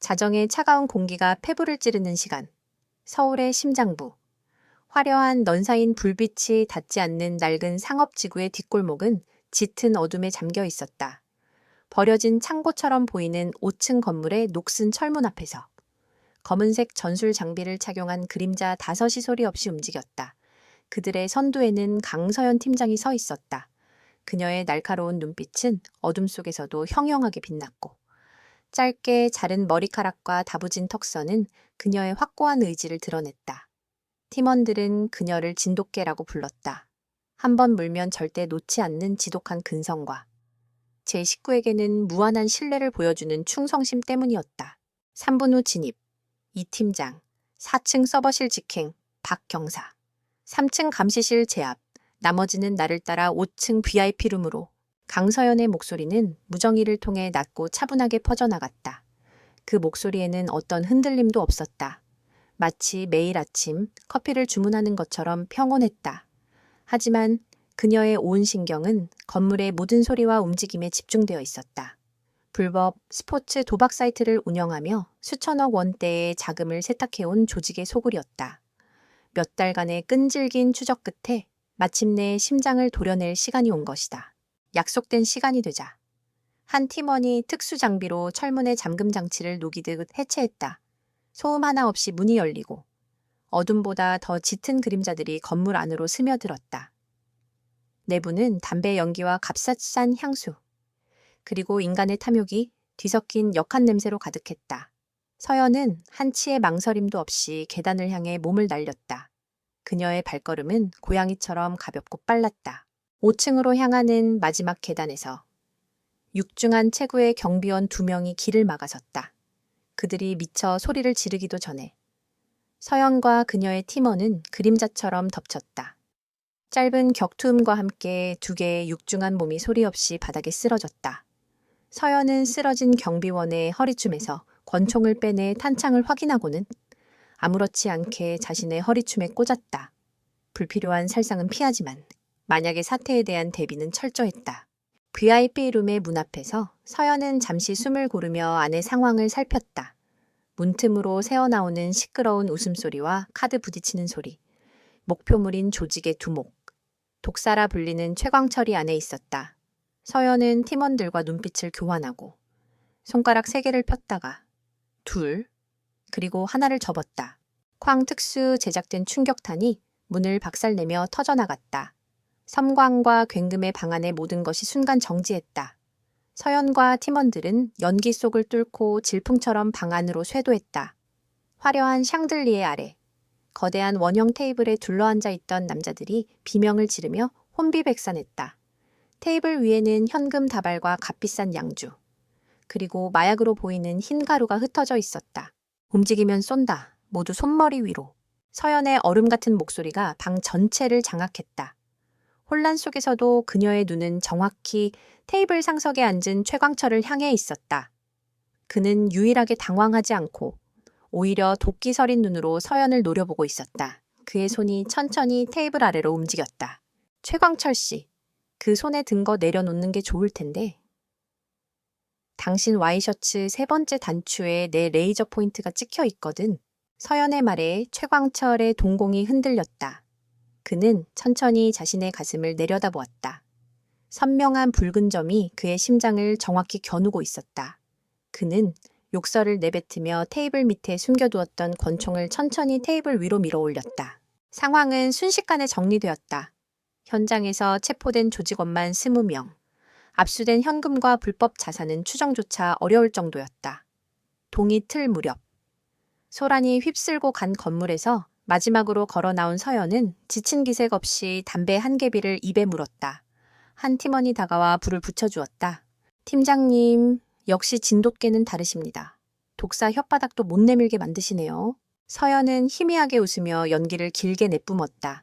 자정의 차가운 공기가 폐부를 찌르는 시간. 서울의 심장부. 화려한 넌사인 불빛이 닿지 않는 낡은 상업지구의 뒷골목은 짙은 어둠에 잠겨 있었다. 버려진 창고처럼 보이는 5층 건물의 녹슨 철문 앞에서 검은색 전술 장비를 착용한 그림자 5이 소리 없이 움직였다. 그들의 선두에는 강서연 팀장이 서 있었다. 그녀의 날카로운 눈빛은 어둠 속에서도 형형하게 빛났고 짧게 자른 머리카락과 다부진 턱선은 그녀의 확고한 의지를 드러냈다. 팀원들은 그녀를 진돗개라고 불렀다. 한 번 물면 절대 놓지 않는 지독한 근성과 제 식구에게는 무한한 신뢰를 보여주는 충성심 때문이었다. 3분 후 진입. 이 팀장, 4층 서버실 직행, 박 경사, 3층 감시실 제압, 나머지는 나를 따라 5층 VIP룸으로. 강서연의 목소리는 무정의를 통해 낮고 차분하게 퍼져나갔다. 그 목소리에는 어떤 흔들림도 없었다. 마치 매일 아침 커피를 주문하는 것처럼 평온했다. 하지만 그녀의 온 신경은 건물의 모든 소리와 움직임에 집중되어 있었다. 불법 스포츠 도박 사이트를 운영하며 수천억 원대의 자금을 세탁해온 조직의 소굴이었다. 몇 달간의 끈질긴 추적 끝에 마침내 심장을 도려낼 시간이 온 것이다. 약속된 시간이 되자 한 팀원이 특수 장비로 철문의 잠금 장치를 녹이듯 해체했다. 소음 하나 없이 문이 열리고 어둠보다 더 짙은 그림자들이 건물 안으로 스며들었다. 내부는 담배 연기와 값싼 향수, 그리고 인간의 탐욕이 뒤섞인 역한 냄새로 가득했다. 서연은 한치의 망설임도 없이 계단을 향해 몸을 날렸다. 그녀의 발걸음은 고양이처럼 가볍고 빨랐다. 5층으로 향하는 마지막 계단에서 육중한 체구의 경비원 2명이 길을 막아섰다. 그들이 미쳐 소리를 지르기도 전에 서연과 그녀의 팀원은 그림자처럼 덮쳤다. 짧은 격투음과 함께 2개의 육중한 몸이 소리 없이 바닥에 쓰러졌다. 서연은 쓰러진 경비원의 허리춤에서 권총을 빼내 탄창을 확인하고는 아무렇지 않게 자신의 허리춤에 꽂았다. 불필요한 살상은 피하지만 만약의 사태에 대한 대비는 철저했다. VIP룸의 문 앞에서 서연은 잠시 숨을 고르며 안의 상황을 살폈다. 문틈으로 새어나오는 시끄러운 웃음소리와 카드 부딪히는 소리, 목표물인 조직의 두목, 독사라 불리는 최광철이 안에 있었다. 서연은 팀원들과 눈빛을 교환하고 손가락 3개를 폈다가 둘, 그리고 하나를 접었다. 쾅 특수 제작된 충격탄이 문을 박살내며 터져나갔다. 섬광과 굉금의 방 안의 모든 것이 순간 정지했다. 서연과 팀원들은 연기 속을 뚫고 질풍처럼 방 안으로 쇄도했다. 화려한 샹들리에 아래 거대한 원형 테이블에 둘러앉아 있던 남자들이 비명을 지르며 혼비백산했다. 테이블 위에는 현금 다발과 값비싼 양주, 그리고 마약으로 보이는 흰 가루가 흩어져 있었다. 움직이면 쏜다. 모두 손머리 위로. 서연의 얼음 같은 목소리가 방 전체를 장악했다. 혼란 속에서도 그녀의 눈은 정확히 테이블 상석에 앉은 최광철을 향해 있었다. 그는 유일하게 당황하지 않고 오히려 도끼 서린 눈으로 서연을 노려보고 있었다. 그의 손이 천천히 테이블 아래로 움직였다. 최광철 씨, 그 손에 든 거 내려놓는 게 좋을 텐데. 당신 와이셔츠 3번째 단추에 내 레이저 포인트가 찍혀 있거든. 서연의 말에 최광철의 동공이 흔들렸다. 그는 천천히 자신의 가슴을 내려다보았다. 선명한 붉은 점이 그의 심장을 정확히 겨누고 있었다. 그는 욕설을 내뱉으며 테이블 밑에 숨겨두었던 권총을 천천히 테이블 위로 밀어 올렸다. 상황은 순식간에 정리되었다. 현장에서 체포된 조직원만 20명. 압수된 현금과 불법 자산은 추정조차 어려울 정도였다. 동이 틀 무렵. 소란이 휩쓸고 간 건물에서 마지막으로 걸어 나온 서연은 지친 기색 없이 담배 한 개비를 입에 물었다. 한 팀원이 다가와 불을 붙여주었다. 팀장님, 역시 진돗개는 다르십니다. 독사 혓바닥도 못 내밀게 만드시네요. 서연은 희미하게 웃으며 연기를 길게 내뿜었다.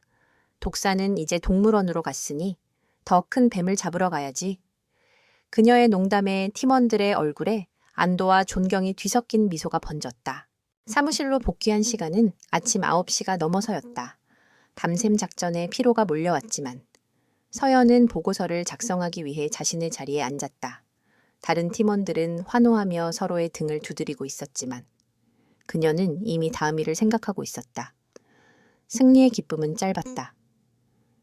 독사는 이제 동물원으로 갔으니 더 큰 뱀을 잡으러 가야지. 그녀의 농담에 팀원들의 얼굴에 안도와 존경이 뒤섞인 미소가 번졌다. 사무실로 복귀한 시간은 아침 9시가 넘어서였다. 밤샘 작전에 피로가 몰려왔지만 서연은 보고서를 작성하기 위해 자신의 자리에 앉았다. 다른 팀원들은 환호하며 서로의 등을 두드리고 있었지만 그녀는 이미 다음 일을 생각하고 있었다. 승리의 기쁨은 짧았다.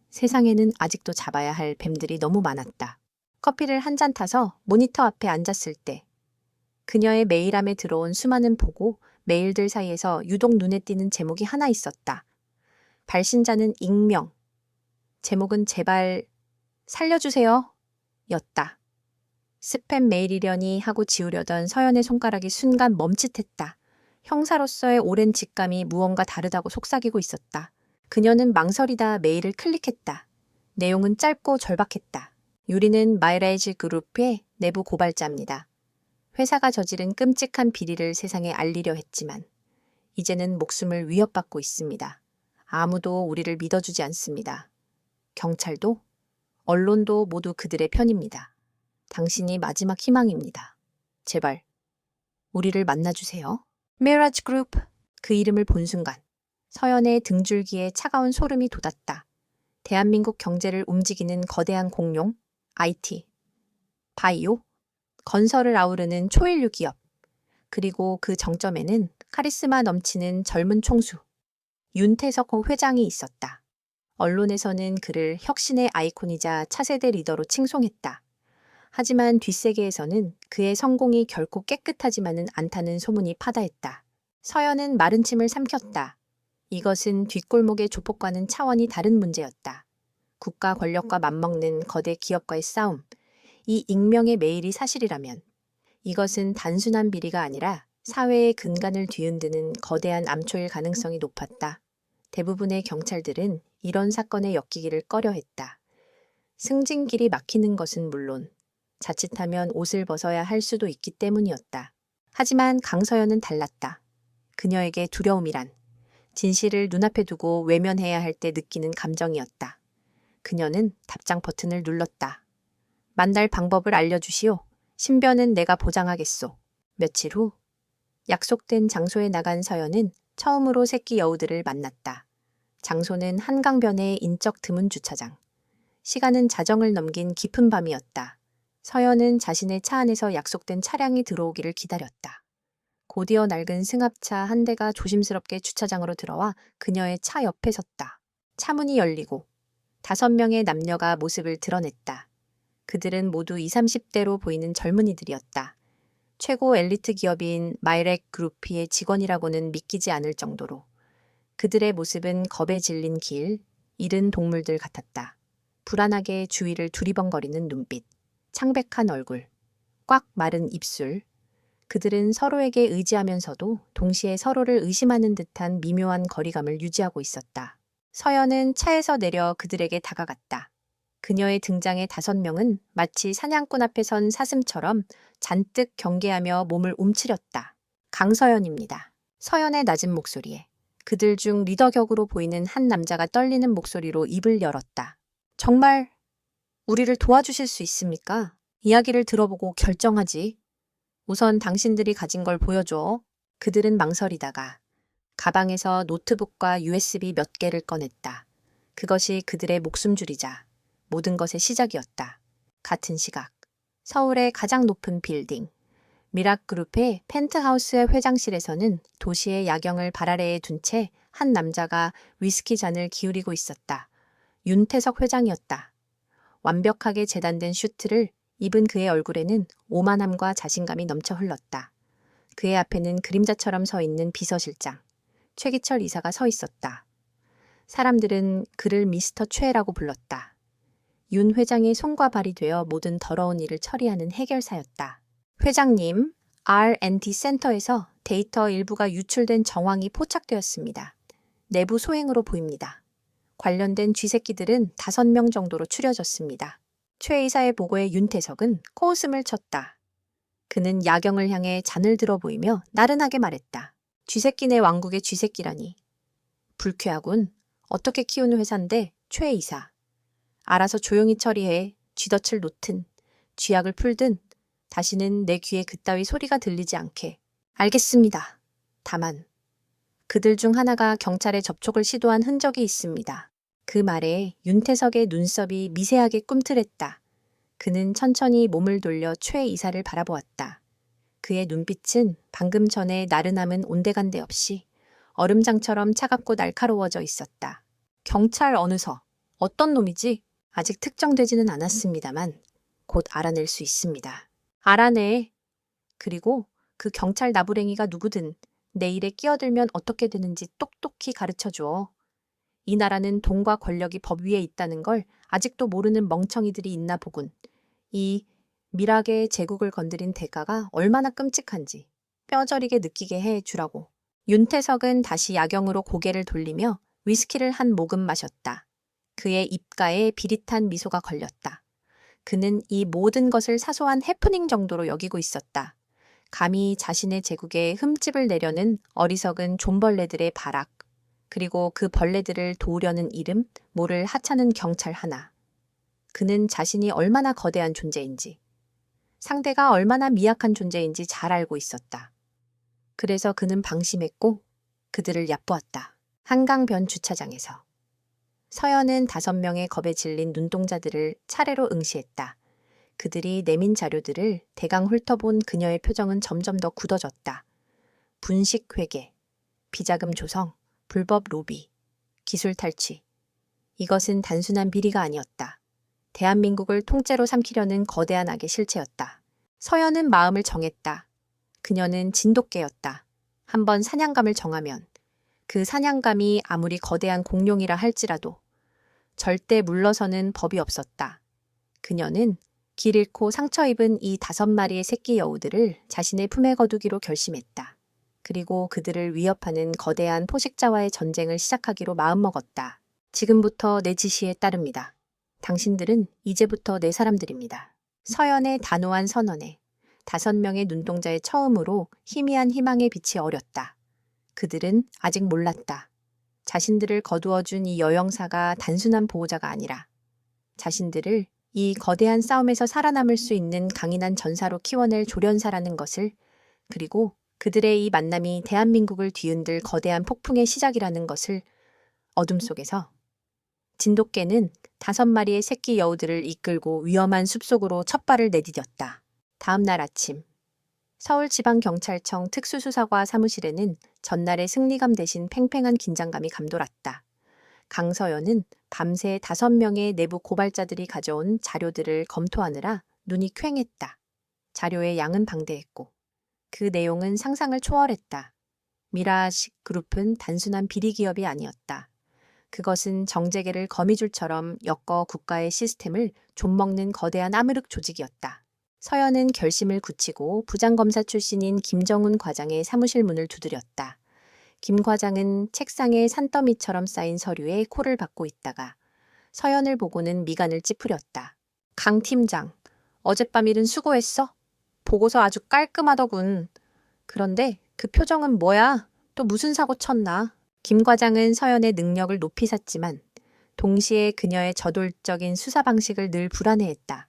세상에는 아직도 잡아야 할 뱀들이 너무 많았다. 커피를 한 잔 타서 모니터 앞에 앉았을 때 그녀의 메일함에 들어온 수많은 보고 메일들 사이에서 유독 눈에 띄는 제목이 하나 있었다. 발신자는 익명. 제목은 제발 살려주세요 였다. 스팸 메일이려니 하고 지우려던 서연의 손가락이 순간 멈칫했다. 형사로서의 오랜 직감이 무언가 다르다고 속삭이고 있었다. 그녀는 망설이다 메일을 클릭했다. 내용은 짧고 절박했다. 유리는 마이라이즈 그룹의 내부 고발자입니다. 회사가 저지른 끔찍한 비리를 세상에 알리려 했지만 이제는 목숨을 위협받고 있습니다. 아무도 우리를 믿어주지 않습니다. 경찰도, 언론도 모두 그들의 편입니다. 당신이 마지막 희망입니다. 제발 우리를 만나주세요. 메라지 그룹. 그 이름을 본 순간 서연의 등줄기에 차가운 소름이 돋았다. 대한민국 경제를 움직이는 거대한 공룡, IT, 바이오, 건설을 아우르는 초일류 기업, 그리고 그 정점에는 카리스마 넘치는 젊은 총수, 윤태석 회장이 있었다. 언론에서는 그를 혁신의 아이콘이자 차세대 리더로 칭송했다. 하지만 뒷세계에서는 그의 성공이 결코 깨끗하지만은 않다는 소문이 파다했다. 서연은 마른 침을 삼켰다. 이것은 뒷골목의 조폭과는 차원이 다른 문제였다. 국가 권력과 맞먹는 거대 기업과의 싸움. 이 익명의 메일이 사실이라면 이것은 단순한 비리가 아니라 사회의 근간을 뒤흔드는 거대한 암초일 가능성이 높았다. 대부분의 경찰들은 이런 사건에 엮이기를 꺼려했다. 승진길이 막히는 것은 물론 자칫하면 옷을 벗어야 할 수도 있기 때문이었다. 하지만 강서연은 달랐다. 그녀에게 두려움이란 진실을 눈앞에 두고 외면해야 할 때 느끼는 감정이었다. 그녀는 답장 버튼을 눌렀다. 만날 방법을 알려주시오. 신변은 내가 보장하겠소. 며칠 후 약속된 장소에 나간 서연은 처음으로 새끼 여우들을 만났다. 장소는 한강변의 인적 드문 주차장. 시간은 자정을 넘긴 깊은 밤이었다. 서연은 자신의 차 안에서 약속된 차량이 들어오기를 기다렸다. 곧이어 낡은 승합차 한 대가 조심스럽게 주차장으로 들어와 그녀의 차 옆에 섰다. 차문이 열리고 5명의 남녀가 모습을 드러냈다. 그들은 모두 20, 30대로 보이는 젊은이들이었다. 최고 엘리트 기업인 마이렉 그룹의 직원이라고는 믿기지 않을 정도로 그들의 모습은 겁에 질린 길, 잃은 동물들 같았다. 불안하게 주위를 두리번거리는 눈빛, 창백한 얼굴, 꽉 마른 입술. 그들은 서로에게 의지하면서도 동시에 서로를 의심하는 듯한 미묘한 거리감을 유지하고 있었다. 서연은 차에서 내려 그들에게 다가갔다. 그녀의 등장에 5명은 마치 사냥꾼 앞에 선 사슴처럼 잔뜩 경계하며 몸을 움츠렸다. 강서연입니다. 서연의 낮은 목소리에 그들 중 리더 격으로 보이는 한 남자가 떨리는 목소리로 입을 열었다. 정말 우리를 도와주실 수 있습니까? 이야기를 들어보고 결정하지. 우선 당신들이 가진 걸 보여줘. 그들은 망설이다가 가방에서 노트북과 USB 몇 개를 꺼냈다. 그것이 그들의 목숨줄이자 모든 것의 시작이었다. 같은 시각, 서울의 가장 높은 빌딩, 미락그룹의 펜트하우스의 회장실에서는 도시의 야경을 발 아래에 둔 채 한 남자가 위스키 잔을 기울이고 있었다. 윤태석 회장이었다. 완벽하게 재단된 슈트를 입은 그의 얼굴에는 오만함과 자신감이 넘쳐 흘렀다. 그의 앞에는 그림자처럼 서 있는 비서실장, 최기철 이사가 서 있었다. 사람들은 그를 미스터 최라고 불렀다. 윤 회장의 손과 발이 되어 모든 더러운 일을 처리하는 해결사였다. 회장님, R&D 센터에서 데이터 일부가 유출된 정황이 포착되었습니다. 내부 소행으로 보입니다. 관련된 쥐새끼들은 5명 정도로 추려졌습니다. 최 이사의 보고에 윤태석은 코웃음을 쳤다. 그는 야경을 향해 잔을 들어 보이며 나른하게 말했다. 쥐새끼네 왕국의 쥐새끼라니. 불쾌하군. 어떻게 키우는 회사인데 최 이사. 알아서 조용히 처리해. 쥐덫을 놓든 쥐약을 풀든 다시는 내 귀에 그따위 소리가 들리지 않게. 알겠습니다. 다만 그들 중 하나가 경찰에 접촉을 시도한 흔적이 있습니다. 그 말에 윤태석의 눈썹이 미세하게 꿈틀했다. 그는 천천히 몸을 돌려 최 이사를 바라보았다. 그의 눈빛은 방금 전에 나른함은 온데간데 없이 얼음장처럼 차갑고 날카로워져 있었다. 경찰 어느 서? 어떤 놈이지? 아직 특정되지는 않았습니다만 곧 알아낼 수 있습니다. 알아내. 그리고 그 경찰 나부랭이가 누구든 내 일에 끼어들면 어떻게 되는지 똑똑히 가르쳐줘. 이 나라는 돈과 권력이 법 위에 있다는 걸 아직도 모르는 멍청이들이 있나 보군. 이 밀락의 제국을 건드린 대가가 얼마나 끔찍한지 뼈저리게 느끼게 해 주라고. 윤태석은 다시 야경으로 고개를 돌리며 위스키를 한 모금 마셨다. 그의 입가에 비릿한 미소가 걸렸다. 그는 이 모든 것을 사소한 해프닝 정도로 여기고 있었다. 감히 자신의 제국에 흠집을 내려는 어리석은 존벌레들의 발악, 그리고 그 벌레들을 도우려는 이름 모를 하찮은 경찰 하나. 그는 자신이 얼마나 거대한 존재인지, 상대가 얼마나 미약한 존재인지 잘 알고 있었다. 그래서 그는 방심했고 그들을 얕보았다. 한강변 주차장에서. 서연은 5명의 겁에 질린 눈동자들을 차례로 응시했다. 그들이 내민 자료들을 대강 훑어본 그녀의 표정은 점점 더 굳어졌다. 분식 회계, 비자금 조성, 불법 로비, 기술 탈취. 이것은 단순한 비리가 아니었다. 대한민국을 통째로 삼키려는 거대한 악의 실체였다. 서연은 마음을 정했다. 그녀는 진돗개였다. 한번 사냥감을 정하면 그 사냥감이 아무리 거대한 공룡이라 할지라도 절대 물러서는 법이 없었다. 그녀는 길 잃고 상처 입은 이 5마리의 새끼 여우들을 자신의 품에 거두기로 결심했다. 그리고 그들을 위협하는 거대한 포식자와의 전쟁을 시작하기로 마음먹었다. 지금부터 내 지시에 따릅니다. 당신들은 이제부터 내 사람들입니다. 서연의 단호한 선언에 5명의 눈동자의 처음으로 희미한 희망의 빛이 어렸다. 그들은 아직 몰랐다. 자신들을 거두어준 이 여영사가 단순한 보호자가 아니라 자신들을 이 거대한 싸움에서 살아남을 수 있는 강인한 전사로 키워낼 조련사라는 것을, 그리고 그들의 이 만남이 대한민국을 뒤흔들 거대한 폭풍의 시작이라는 것을. 어둠 속에서 진돗개는 5마리의 새끼 여우들을 이끌고 위험한 숲속으로 첫 발을 내디뎠다. 다음 날 아침, 서울지방경찰청 특수수사과 사무실에는 전날의 승리감 대신 팽팽한 긴장감이 감돌았다. 강서연은 밤새 5명의 내부 고발자들이 가져온 자료들을 검토하느라 눈이 퀭했다. 자료의 양은 방대했고 그 내용은 상상을 초월했다. 미라식 그룹은 단순한 비리 기업이 아니었다. 그것은 정재계를 거미줄처럼 엮어 국가의 시스템을 좀먹는 거대한 암흑 조직이었다. 서연은 결심을 굳히고 부장검사 출신인 김정훈 과장의 사무실 문을 두드렸다. 김 과장은 책상에 산더미처럼 쌓인 서류에 코를 박고 있다가 서연을 보고는 미간을 찌푸렸다. 강 팀장, 어젯밤 일은 수고했어? 보고서 아주 깔끔하더군. 그런데 그 표정은 뭐야? 또 무슨 사고 쳤나? 김 과장은 서연의 능력을 높이 샀지만 동시에 그녀의 저돌적인 수사 방식을 늘 불안해했다.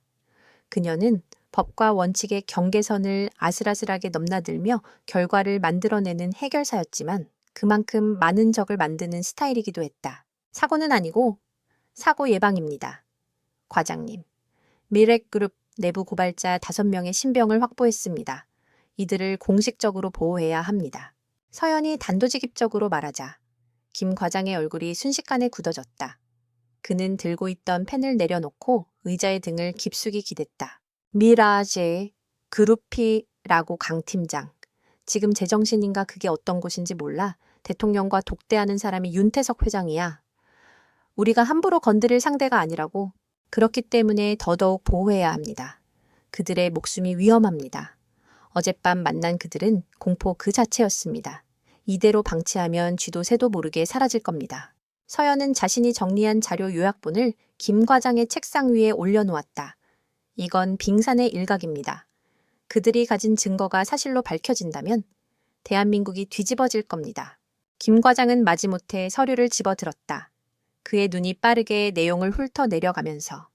그녀는 법과 원칙의 경계선을 아슬아슬하게 넘나들며 결과를 만들어내는 해결사였지만 그만큼 많은 적을 만드는 스타일이기도 했다. 사고는 아니고 사고 예방입니다. 과장님, 미렉그룹 내부 고발자 5명의 신병을 확보했습니다. 이들을 공식적으로 보호해야 합니다. 서연이 단도직입적으로 말하자 김 과장의 얼굴이 순식간에 굳어졌다. 그는 들고 있던 펜을 내려놓고 의자의 등을 깊숙이 기댔다. 미라제, 그룹이라고 강 팀장. 지금 제정신인가 그게 어떤 곳인지 몰라. 대통령과 독대하는 사람이 윤태석 회장이야. 우리가 함부로 건드릴 상대가 아니라고. 그렇기 때문에 더더욱 보호해야 합니다. 그들의 목숨이 위험합니다. 어젯밤 만난 그들은 공포 그 자체였습니다. 이대로 방치하면 쥐도 새도 모르게 사라질 겁니다. 서연은 자신이 정리한 자료 요약본을 김 과장의 책상 위에 올려놓았다. 이건 빙산의 일각입니다. 그들이 가진 증거가 사실로 밝혀진다면 대한민국이 뒤집어질 겁니다. 김 과장은 마지못해 서류를 집어들었다. 그의 눈이 빠르게 내용을 훑어 내려가면서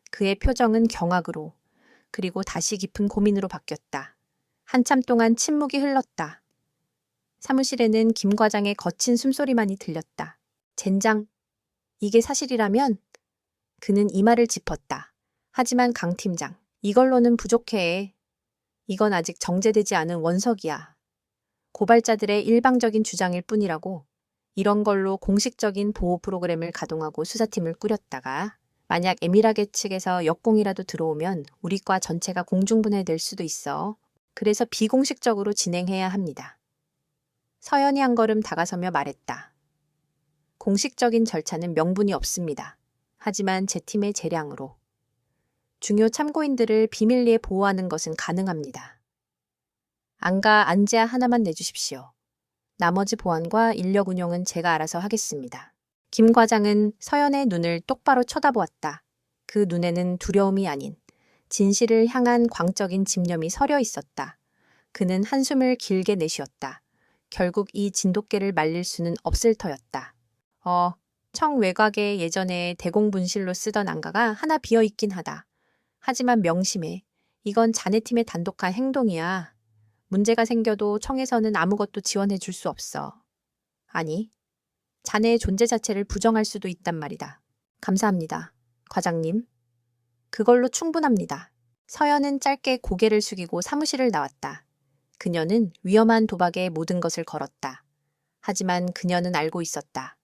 그의 표정은 경악으로 그리고 다시 깊은 고민으로 바뀌었다. 한참 동안 침묵이 흘렀다. 사무실에는 김 과장의 거친 숨소리만이 들렸다. 젠장, 이게 사실이라면? 그는 이마를 짚었다. 하지만 강 팀장, 이걸로는 부족해. 이건 아직 정제되지 않은 원석이야. 고발자들의 일방적인 주장일 뿐이라고. 이런 걸로 공식적인 보호 프로그램을 가동하고 수사팀을 꾸렸다가 만약 에미라게 측에서 역공이라도 들어오면 우리 과 전체가 공중분해될 수도 있어. 그래서 비공식적으로 진행해야 합니다. 서연이 한 걸음 다가서며 말했다. 공식적인 절차는 명분이 없습니다. 하지만 제 팀의 재량으로 중요 참고인들을 비밀리에 보호하는 것은 가능합니다. 안과 안지아 하나만 내주십시오. 나머지 보안과 인력 운용은 제가 알아서 하겠습니다. 김 과장은 서연의 눈을 똑바로 쳐다보았다. 그 눈에는 두려움이 아닌 진실을 향한 광적인 집념이 서려 있었다. 그는 한숨을 길게 내쉬었다. 결국 이 진돗개를 말릴 수는 없을 터였다. 청 외곽에 예전에 대공분실로 쓰던 안가가 하나 비어있긴 하다. 하지만 명심해. 이건 자네 팀의 단독한 행동이야. 문제가 생겨도 청에서는 아무것도 지원해 줄 수 없어. 아니, 자네의 존재 자체를 부정할 수도 있단 말이다. 감사합니다. 과장님. 그걸로 충분합니다. 서연은 짧게 고개를 숙이고 사무실을 나왔다. 그녀는 위험한 도박에 모든 것을 걸었다. 하지만 그녀는 알고 있었다.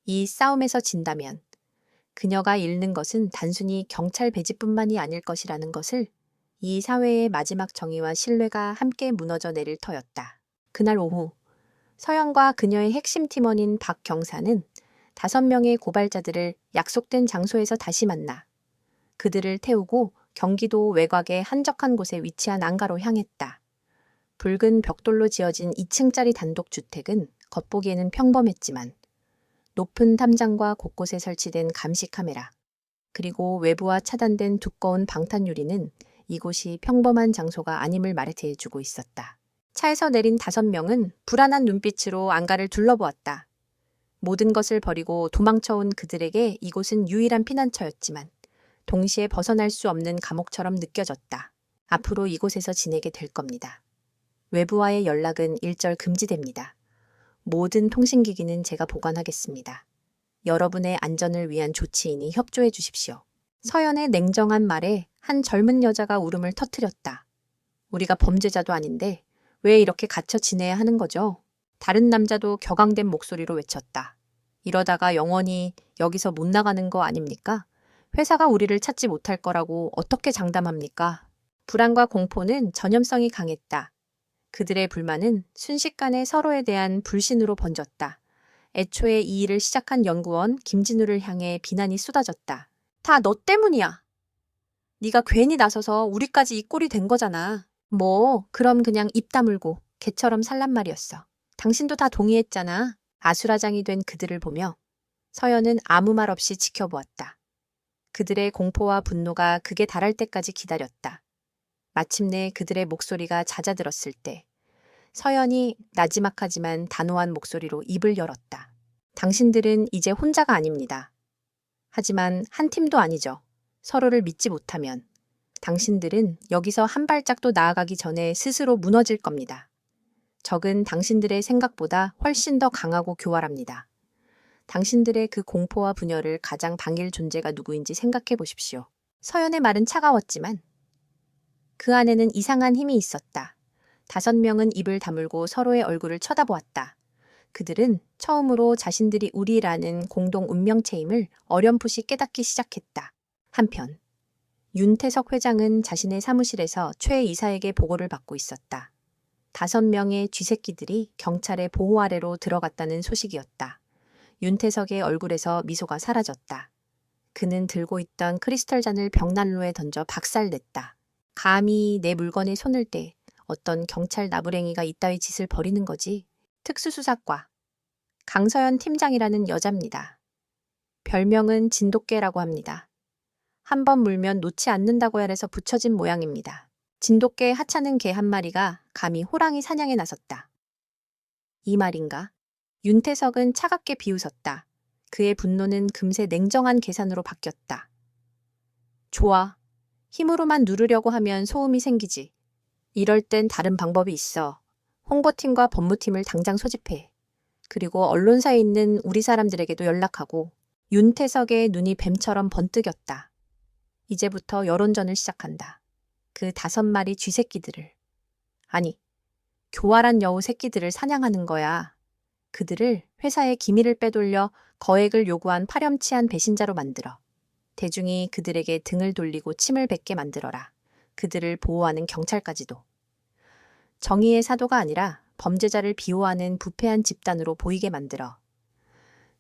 이 싸움에서 진다면 그녀가 잃는 것은 단순히 경찰 배지뿐만이 아닐 것이라는 것을 이 사회의 마지막 정의와 신뢰가 함께 무너져 내릴 터였다. 그날 오후 서연과 그녀의 핵심 팀원인 박 경사는 5명의 고발자들을 약속된 장소에서 다시 만나 그들을 태우고 경기도 외곽의 한적한 곳에 위치한 안가로 향했다. 붉은 벽돌로 지어진 2층짜리 단독 주택은 겉보기에는 평범했지만 높은 탐장과 곳곳에 설치된 감시 카메라, 그리고 외부와 차단된 두꺼운 방탄유리는 이곳이 평범한 장소가 아님을 말해주고 있었다. 차에서 내린 5명은 불안한 눈빛으로 안가를 둘러보았다. 모든 것을 버리고 도망쳐온 그들에게 이곳은 유일한 피난처였지만 동시에 벗어날 수 없는 감옥처럼 느껴졌다. 앞으로 이곳에서 지내게 될 겁니다. 외부와의 연락은 일절 금지됩니다. 모든 통신기기는 제가 보관하겠습니다. 여러분의 안전을 위한 조치이니 협조해 주십시오. 서연의 냉정한 말에 한 젊은 여자가 울음을 터뜨렸다. 우리가 범죄자도 아닌데 왜 이렇게 갇혀 지내야 하는 거죠? 다른 남자도 격앙된 목소리로 외쳤다. 이러다가 영원히 여기서 못 나가는 거 아닙니까? 회사가 우리를 찾지 못할 거라고 어떻게 장담합니까? 불안과 공포는 전염성이 강했다. 그들의 불만은 순식간에 서로에 대한 불신으로 번졌다. 애초에 이 일을 시작한 연구원 김진우를 향해 비난이 쏟아졌다. 다 너 때문이야. 네가 괜히 나서서 우리까지 이 꼴이 된 거잖아. 그럼 그냥 입 다물고 개처럼 살란 말이었어. 당신도 다 동의했잖아. 아수라장이 된 그들을 보며 서연은 아무 말 없이 지켜보았다. 그들의 공포와 분노가 극에 달할 때까지 기다렸다. 마침내 그들의 목소리가 잦아들었을 때 서연이 나지막하지만 단호한 목소리로 입을 열었다. 당신들은 이제 혼자가 아닙니다. 하지만 한 팀도 아니죠. 서로를 믿지 못하면 당신들은 여기서 한 발짝도 나아가기 전에 스스로 무너질 겁니다. 적은 당신들의 생각보다 훨씬 더 강하고 교활합니다. 당신들의 그 공포와 분열을 가장 방일 존재가 누구인지 생각해 보십시오. 서연의 말은 차가웠지만 그 안에는 이상한 힘이 있었다. 5명은 입을 다물고 서로의 얼굴을 쳐다보았다. 그들은 처음으로 자신들이 우리라는 공동 운명체임을 어렴풋이 깨닫기 시작했다. 한편 윤태석 회장은 자신의 사무실에서 최 이사에게 보고를 받고 있었다. 5명의 쥐새끼들이 경찰의 보호 아래로 들어갔다는 소식이었다. 윤태석의 얼굴에서 미소가 사라졌다. 그는 들고 있던 크리스털 잔을 벽난로에 던져 박살냈다. 감히 내 물건에 손을 대 어떤 경찰 나부랭이가 이따위 짓을 벌이는 거지. 특수수사과 강서연 팀장이라는 여자입니다. 별명은 진돗개라고 합니다. 한 번 물면 놓지 않는다고 해서 붙여진 모양입니다. 진돗개의 하찮은 개 한 마리가 감히 호랑이 사냥에 나섰다. 이 말인가? 윤태석은 차갑게 비웃었다. 그의 분노는 금세 냉정한 계산으로 바뀌었다. 좋아. 힘으로만 누르려고 하면 소음이 생기지. 이럴 땐 다른 방법이 있어. 홍보팀과 법무팀을 당장 소집해. 그리고 언론사에 있는 우리 사람들에게도 연락하고. 윤태석의 눈이 뱀처럼 번뜩였다. 이제부터 여론전을 시작한다. 그 5마리 쥐새끼들을. 아니, 교활한 여우 새끼들을 사냥하는 거야. 그들을 회사의 기밀을 빼돌려 거액을 요구한 파렴치한 배신자로 만들어. 대중이 그들에게 등을 돌리고 침을 뱉게 만들어라. 그들을 보호하는 경찰까지도. 정의의 사도가 아니라 범죄자를 비호하는 부패한 집단으로 보이게 만들어.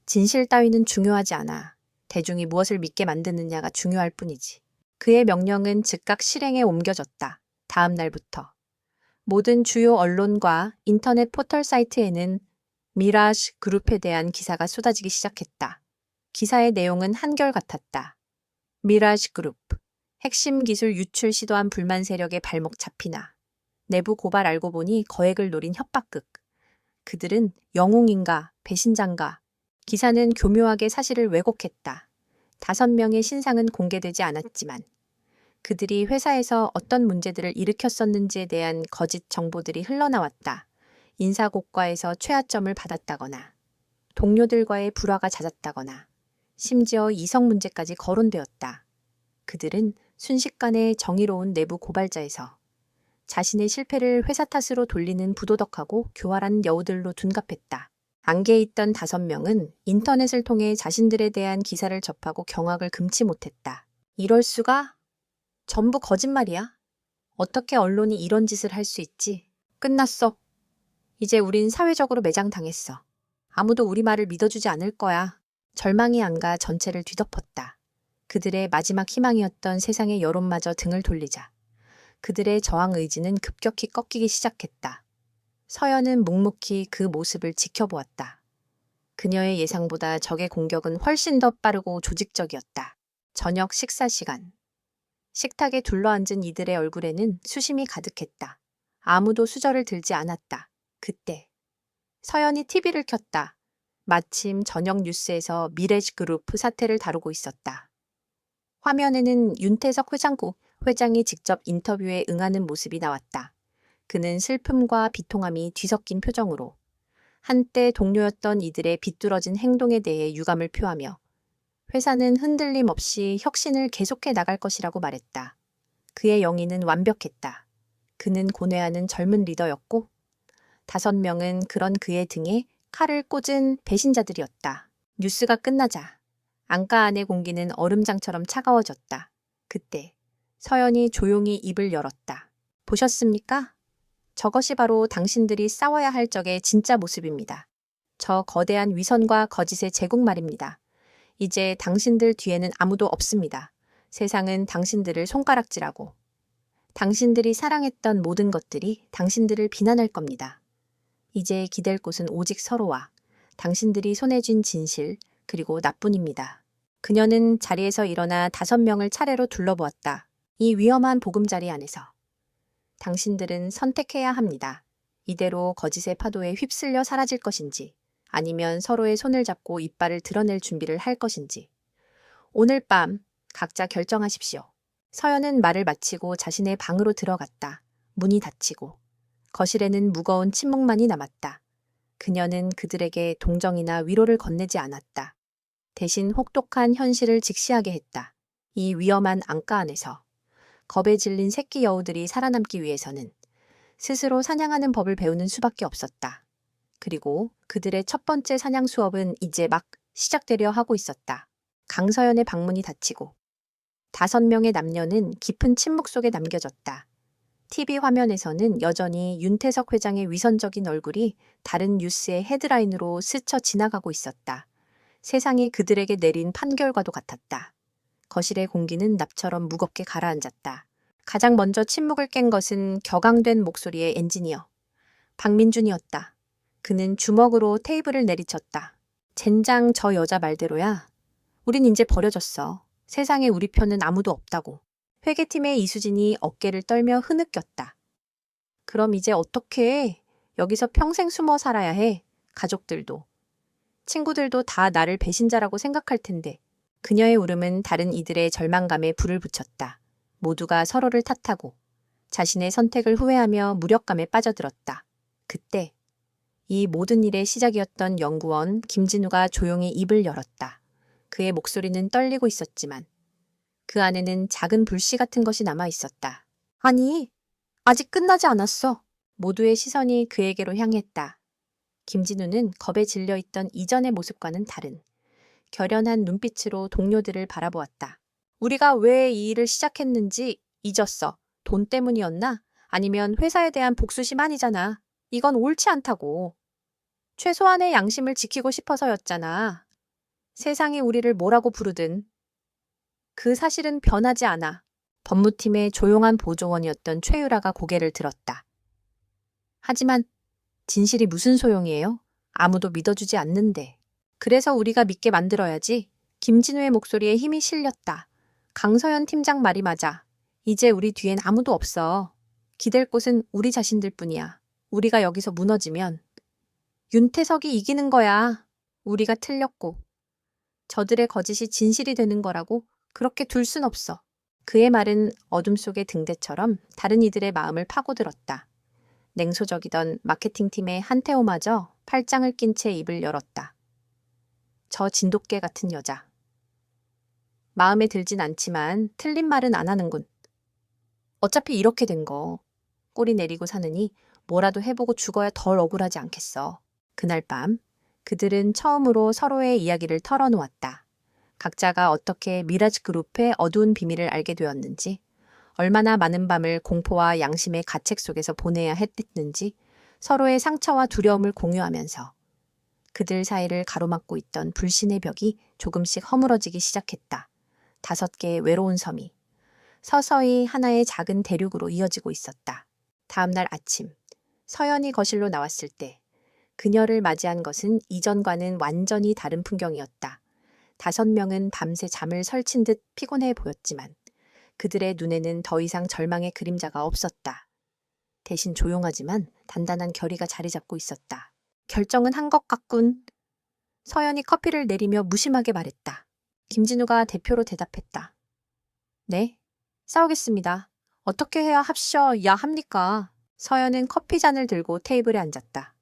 진실 따위는 중요하지 않아. 대중이 무엇을 믿게 만드느냐가 중요할 뿐이지. 그의 명령은 즉각 실행에 옮겨졌다. 다음 날부터. 모든 주요 언론과 인터넷 포털 사이트에는 미라ዥ 그룹에 대한 기사가 쏟아지기 시작했다. 기사의 내용은 한결같았다. 미라ዥ 그룹. 핵심 기술 유출 시도한 불만 세력의 발목 잡히나. 내부 고발 알고 보니 거액을 노린 협박극. 그들은 영웅인가 배신자인가. 기사는 교묘하게 사실을 왜곡했다. 5명의 신상은 공개되지 않았지만 그들이 회사에서 어떤 문제들을 일으켰었는지에 대한 거짓 정보들이 흘러나왔다. 인사고과에서 최하점을 받았다거나 동료들과의 불화가 잦았다거나 심지어 이성 문제까지 거론되었다. 그들은 순식간에 정의로운 내부 고발자에서 자신의 실패를 회사 탓으로 돌리는 부도덕하고 교활한 여우들로 둔갑했다. 안개에 있던 5명은 인터넷을 통해 자신들에 대한 기사를 접하고 경악을 금치 못했다. 이럴 수가? 전부 거짓말이야. 어떻게 언론이 이런 짓을 할 수 있지? 끝났어. 이제 우린 사회적으로 매장당했어. 아무도 우리 말을 믿어주지 않을 거야. 절망이 안가 전체를 뒤덮었다. 그들의 마지막 희망이었던 세상의 여론마저 등을 돌리자. 그들의 저항 의지는 급격히 꺾이기 시작했다. 서연은 묵묵히 그 모습을 지켜보았다. 그녀의 예상보다 적의 공격은 훨씬 더 빠르고 조직적이었다. 저녁 식사 시간. 식탁에 둘러앉은 이들의 얼굴에는 수심이 가득했다. 아무도 수저를 들지 않았다. 그때 서연이 TV를 켰다. 마침 저녁 뉴스에서 미래지 그룹 사태를 다루고 있었다. 화면에는 윤태석 회장이 직접 인터뷰에 응하는 모습이 나왔다. 그는 슬픔과 비통함이 뒤섞인 표정으로 한때 동료였던 이들의 비뚤어진 행동에 대해 유감을 표하며 회사는 흔들림 없이 혁신을 계속해 나갈 것이라고 말했다. 그의 영위는 완벽했다. 그는 고뇌하는 젊은 리더였고 5명은 그런 그의 등에 칼을 꽂은 배신자들이었다. 뉴스가 끝나자 안가 안의 공기는 얼음장처럼 차가워졌다. 그때 서연이 조용히 입을 열었다. 보셨습니까? 저것이 바로 당신들이 싸워야 할 적의 진짜 모습입니다. 저 거대한 위선과 거짓의 제국 말입니다. 이제 당신들 뒤에는 아무도 없습니다. 세상은 당신들을 손가락질하고 당신들이 사랑했던 모든 것들이 당신들을 비난할 겁니다. 이제 기댈 곳은 오직 서로와 당신들이 손에 쥔 진실 그리고 나뿐입니다. 그녀는 자리에서 일어나 5명을 차례로 둘러보았다. 이 위험한 보금자리 안에서. 당신들은 선택해야 합니다. 이대로 거짓의 파도에 휩쓸려 사라질 것인지 아니면 서로의 손을 잡고 이빨을 드러낼 준비를 할 것인지. 오늘 밤 각자 결정하십시오. 서연은 말을 마치고 자신의 방으로 들어갔다. 문이 닫히고 거실에는 무거운 침묵만이 남았다. 그녀는 그들에게 동정이나 위로를 건네지 않았다. 대신 혹독한 현실을 직시하게 했다. 이 위험한 안가 안에서 겁에 질린 새끼 여우들이 살아남기 위해서는 스스로 사냥하는 법을 배우는 수밖에 없었다. 그리고 그들의 첫 번째 사냥 수업은 이제 막 시작되려 하고 있었다. 강서연의 방문이 닫히고 5명의 남녀는 깊은 침묵 속에 남겨졌다. TV 화면에서는 여전히 윤태석 회장의 위선적인 얼굴이 다른 뉴스의 헤드라인으로 스쳐 지나가고 있었다. 세상이 그들에게 내린 판결과도 같았다. 거실의 공기는 납처럼 무겁게 가라앉았다. 가장 먼저 침묵을 깬 것은 격앙된 목소리의 엔지니어 박민준이었다. 그는 주먹으로 테이블을 내리쳤다. 젠장 저 여자 말대로야. 우린 이제 버려졌어. 세상에 우리 편은 아무도 없다고. 회계팀의 이수진이 어깨를 떨며 흐느꼈다. 그럼 이제 어떻게 해? 여기서 평생 숨어 살아야 해. 가족들도. 친구들도 다 나를 배신자라고 생각할 텐데. 그녀의 울음은 다른 이들의 절망감에 불을 붙였다. 모두가 서로를 탓하고 자신의 선택을 후회하며 무력감에 빠져들었다. 그때 이 모든 일의 시작이었던 연구원 김진우가 조용히 입을 열었다. 그의 목소리는 떨리고 있었지만 그 안에는 작은 불씨 같은 것이 남아 있었다. 아니, 아직 끝나지 않았어. 모두의 시선이 그에게로 향했다. 김진우는 겁에 질려 있던 이전의 모습과는 다른 결연한 눈빛으로 동료들을 바라보았다. 우리가 왜 이 일을 시작했는지 잊었어. 돈 때문이었나? 아니면 회사에 대한 복수심 아니잖아. 이건 옳지 않다고. 최소한의 양심을 지키고 싶어서였잖아. 세상이 우리를 뭐라고 부르든. 그 사실은 변하지 않아. 법무팀의 조용한 보조원이었던 최유라가 고개를 들었다. 하지만 진실이 무슨 소용이에요? 아무도 믿어주지 않는데. 그래서 우리가 믿게 만들어야지. 김진우의 목소리에 힘이 실렸다. 강서연 팀장 말이 맞아. 이제 우리 뒤엔 아무도 없어. 기댈 곳은 우리 자신들 뿐이야. 우리가 여기서 무너지면 윤태석이 이기는 거야. 우리가 틀렸고. 저들의 거짓이 진실이 되는 거라고 그렇게 둘 순 없어. 그의 말은 어둠 속의 등대처럼 다른 이들의 마음을 파고들었다. 냉소적이던 마케팅팀의 한태호마저 팔짱을 낀 채 입을 열었다. 저 진돗개 같은 여자. 마음에 들진 않지만 틀린 말은 안 하는군. 어차피 이렇게 된 거. 꼬리 내리고 사느니 뭐라도 해보고 죽어야 덜 억울하지 않겠어. 그날 밤 그들은 처음으로 서로의 이야기를 털어놓았다. 각자가 어떻게 미라즈 그룹의 어두운 비밀을 알게 되었는지, 얼마나 많은 밤을 공포와 양심의 가책 속에서 보내야 했는지, 서로의 상처와 두려움을 공유하면서 그들 사이를 가로막고 있던 불신의 벽이 조금씩 허물어지기 시작했다. 5개의 외로운 섬이 서서히 하나의 작은 대륙으로 이어지고 있었다. 다음 날 아침, 서연이 거실로 나왔을 때 그녀를 맞이한 것은 이전과는 완전히 다른 풍경이었다. 5명은 밤새 잠을 설친 듯 피곤해 보였지만 그들의 눈에는 더 이상 절망의 그림자가 없었다. 대신 조용하지만 단단한 결의가 자리 잡고 있었다. 결정은 한 것 같군. 서연이 커피를 내리며 무심하게 말했다. 김진우가 대표로 대답했다. 네, 싸우겠습니다. 어떻게 해야 합셔야 합니까? 서연은 커피잔을 들고 테이블에 앉았다.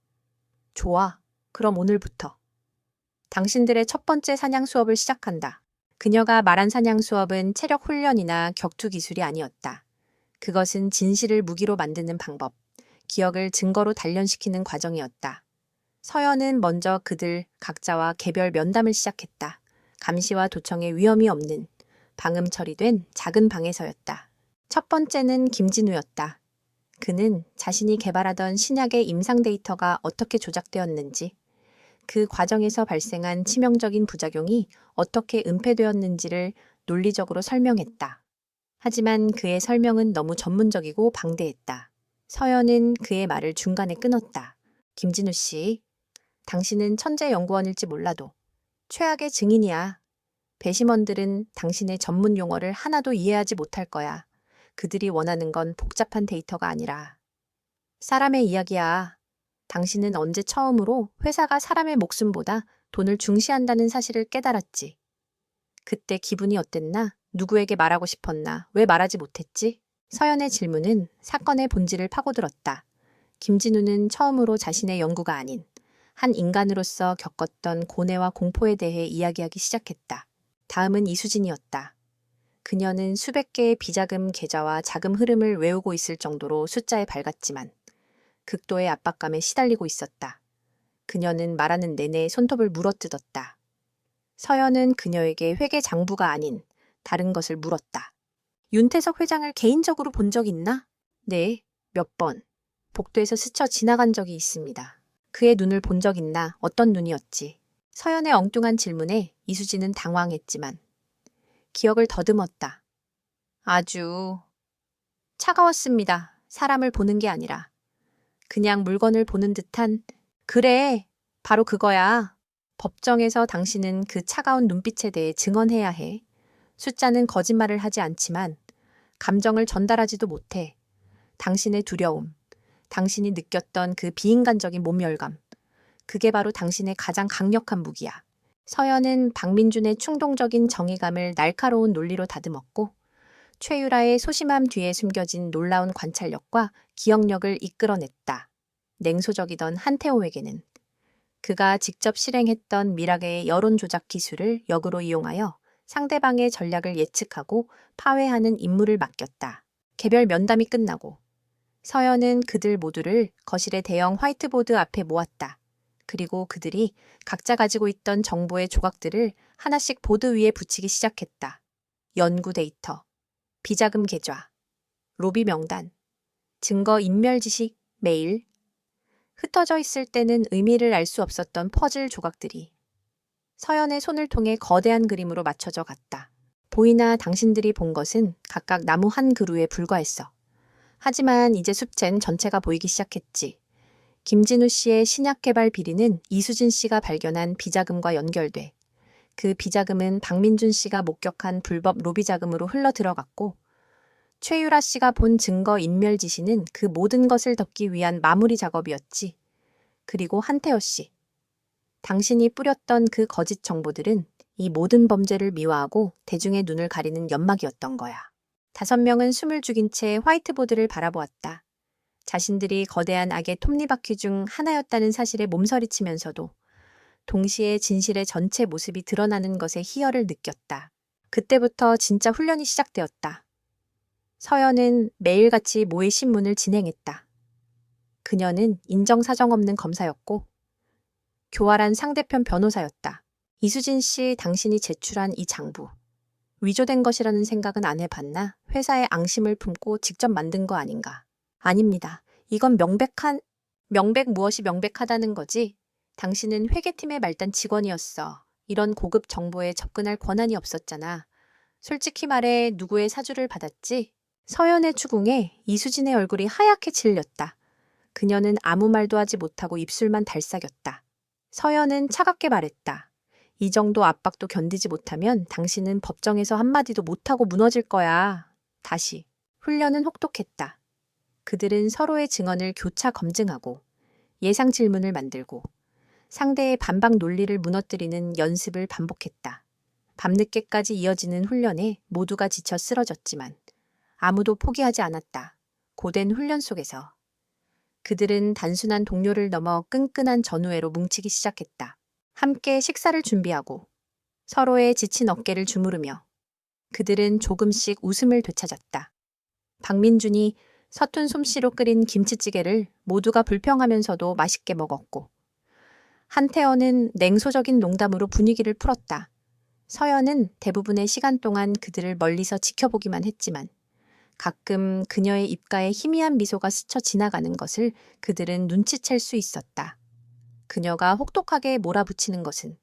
좋아, 그럼 오늘부터. 당신들의 첫 번째 사냥 수업을 시작한다. 그녀가 말한 사냥 수업은 체력 훈련이나 격투 기술이 아니었다. 그것은 진실을 무기로 만드는 방법, 기억을 증거로 단련시키는 과정이었다. 서연은 먼저 그들 각자와 개별 면담을 시작했다. 감시와 도청의 위험이 없는 방음 처리된 작은 방에서였다. 첫 번째는 김진우였다. 그는 자신이 개발하던 신약의 임상 데이터가 어떻게 조작되었는지, 그 과정에서 발생한 치명적인 부작용이 어떻게 은폐되었는지를 논리적으로 설명했다. 하지만 그의 설명은 너무 전문적이고 방대했다. 서연은 그의 말을 중간에 끊었다. 김진우 씨, 당신은 천재 연구원일지 몰라도 최악의 증인이야. 배심원들은 당신의 전문 용어를 하나도 이해하지 못할 거야. 그들이 원하는 건 복잡한 데이터가 아니라 사람의 이야기야. 당신은 언제 처음으로 회사가 사람의 목숨보다 돈을 중시한다는 사실을 깨달았지. 그때 기분이 어땠나? 누구에게 말하고 싶었나? 왜 말하지 못했지? 서연의 질문은 사건의 본질을 파고들었다. 김진우는 처음으로 자신의 연구가 아닌 한 인간으로서 겪었던 고뇌와 공포에 대해 이야기하기 시작했다. 다음은 이수진이었다. 그녀는 수백 개의 비자금 계좌와 자금 흐름을 외우고 있을 정도로 숫자에 밝았지만 극도의 압박감에 시달리고 있었다. 그녀는 말하는 내내 손톱을 물어뜯었다. 서연은 그녀에게 회계 장부가 아닌 다른 것을 물었다. 윤태석 회장을 개인적으로 본 적 있나? 네, 몇 번. 복도에서 스쳐 지나간 적이 있습니다. 그의 눈을 본 적 있나? 어떤 눈이었지? 서연의 엉뚱한 질문에 이수진은 당황했지만 기억을 더듬었다. 아주 차가웠습니다. 사람을 보는 게 아니라. 그냥 물건을 보는 듯한 그래, 바로 그거야. 법정에서 당신은 그 차가운 눈빛에 대해 증언해야 해. 숫자는 거짓말을 하지 않지만 감정을 전달하지도 못해. 당신의 두려움, 당신이 느꼈던 그 비인간적인 모멸감, 그게 바로 당신의 가장 강력한 무기야. 서연은 박민준의 충동적인 정의감을 날카로운 논리로 다듬었고 최유라의 소심함 뒤에 숨겨진 놀라운 관찰력과 기억력을 이끌어냈다. 냉소적이던 한태호에게는 그가 직접 실행했던 미락의 여론 조작 기술을 역으로 이용하여 상대방의 전략을 예측하고 파회하는 임무를 맡겼다. 개별 면담이 끝나고 서연은 그들 모두를 거실의 대형 화이트보드 앞에 모았다. 그리고 그들이 각자 가지고 있던 정보의 조각들을 하나씩 보드 위에 붙이기 시작했다. 연구 데이터, 비자금 계좌, 로비 명단, 증거 인멸 지식, 메일. 흩어져 있을 때는 의미를 알 수 없었던 퍼즐 조각들이 서연의 손을 통해 거대한 그림으로 맞춰져 갔다. 보이나 당신들이 본 것은 각각 나무 한 그루에 불과했어. 하지만 이제 숲엔 전체가 보이기 시작했지. 김진우 씨의 신약 개발 비리는 이수진 씨가 발견한 비자금과 연결돼. 그 비자금은 박민준 씨가 목격한 불법 로비 자금으로 흘러 들어갔고, 최유라 씨가 본 증거 인멸 지시는 그 모든 것을 덮기 위한 마무리 작업이었지. 그리고 한태호 씨. 당신이 뿌렸던 그 거짓 정보들은 이 모든 범죄를 미화하고 대중의 눈을 가리는 연막이었던 거야. 5명은 숨을 죽인 채 화이트보드를 바라보았다. 자신들이 거대한 악의 톱니바퀴 중 하나였다는 사실에 몸서리치면서도 동시에 진실의 전체 모습이 드러나는 것에 희열을 느꼈다. 그때부터 진짜 훈련이 시작되었다. 서연은 매일같이 모의 신문을 진행했다. 그녀는 인정사정 없는 검사였고 교활한 상대편 변호사였다. 이수진 씨, 당신이 제출한 이 장부. 위조된 것이라는 생각은 안 해봤나? 회사에 앙심을 품고 직접 만든 거 아닌가? 아닙니다. 이건 무엇이 명백하다는 거지? 당신은 회계팀의 말단 직원이었어. 이런 고급 정보에 접근할 권한이 없었잖아. 솔직히 말해 누구의 사주를 받았지? 서연의 추궁에 이수진의 얼굴이 하얗게 질렸다. 그녀는 아무 말도 하지 못하고 입술만 달싹였다. 서연은 차갑게 말했다. 이 정도 압박도 견디지 못하면 당신은 법정에서 한마디도 못하고 무너질 거야. 다시. 훈련은 혹독했다. 그들은 서로의 증언을 교차 검증하고 예상 질문을 만들고 상대의 반박 논리를 무너뜨리는 연습을 반복했다. 밤늦게까지 이어지는 훈련에 모두가 지쳐 쓰러졌지만 아무도 포기하지 않았다. 고된 훈련 속에서 그들은 단순한 동료를 넘어 끈끈한 전우애로 뭉치기 시작했다. 함께 식사를 준비하고 서로의 지친 어깨를 주무르며 그들은 조금씩 웃음을 되찾았다. 박민준이 서툰 솜씨로 끓인 김치찌개를 모두가 불평하면서도 맛있게 먹었고 한태원은 냉소적인 농담으로 분위기를 풀었다. 서연은 대부분의 시간 동안 그들을 멀리서 지켜보기만 했지만 가끔 그녀의 입가에 희미한 미소가 스쳐 지나가는 것을 그들은 눈치챌 수 있었다. 그녀가 혹독하게 몰아붙이는 것은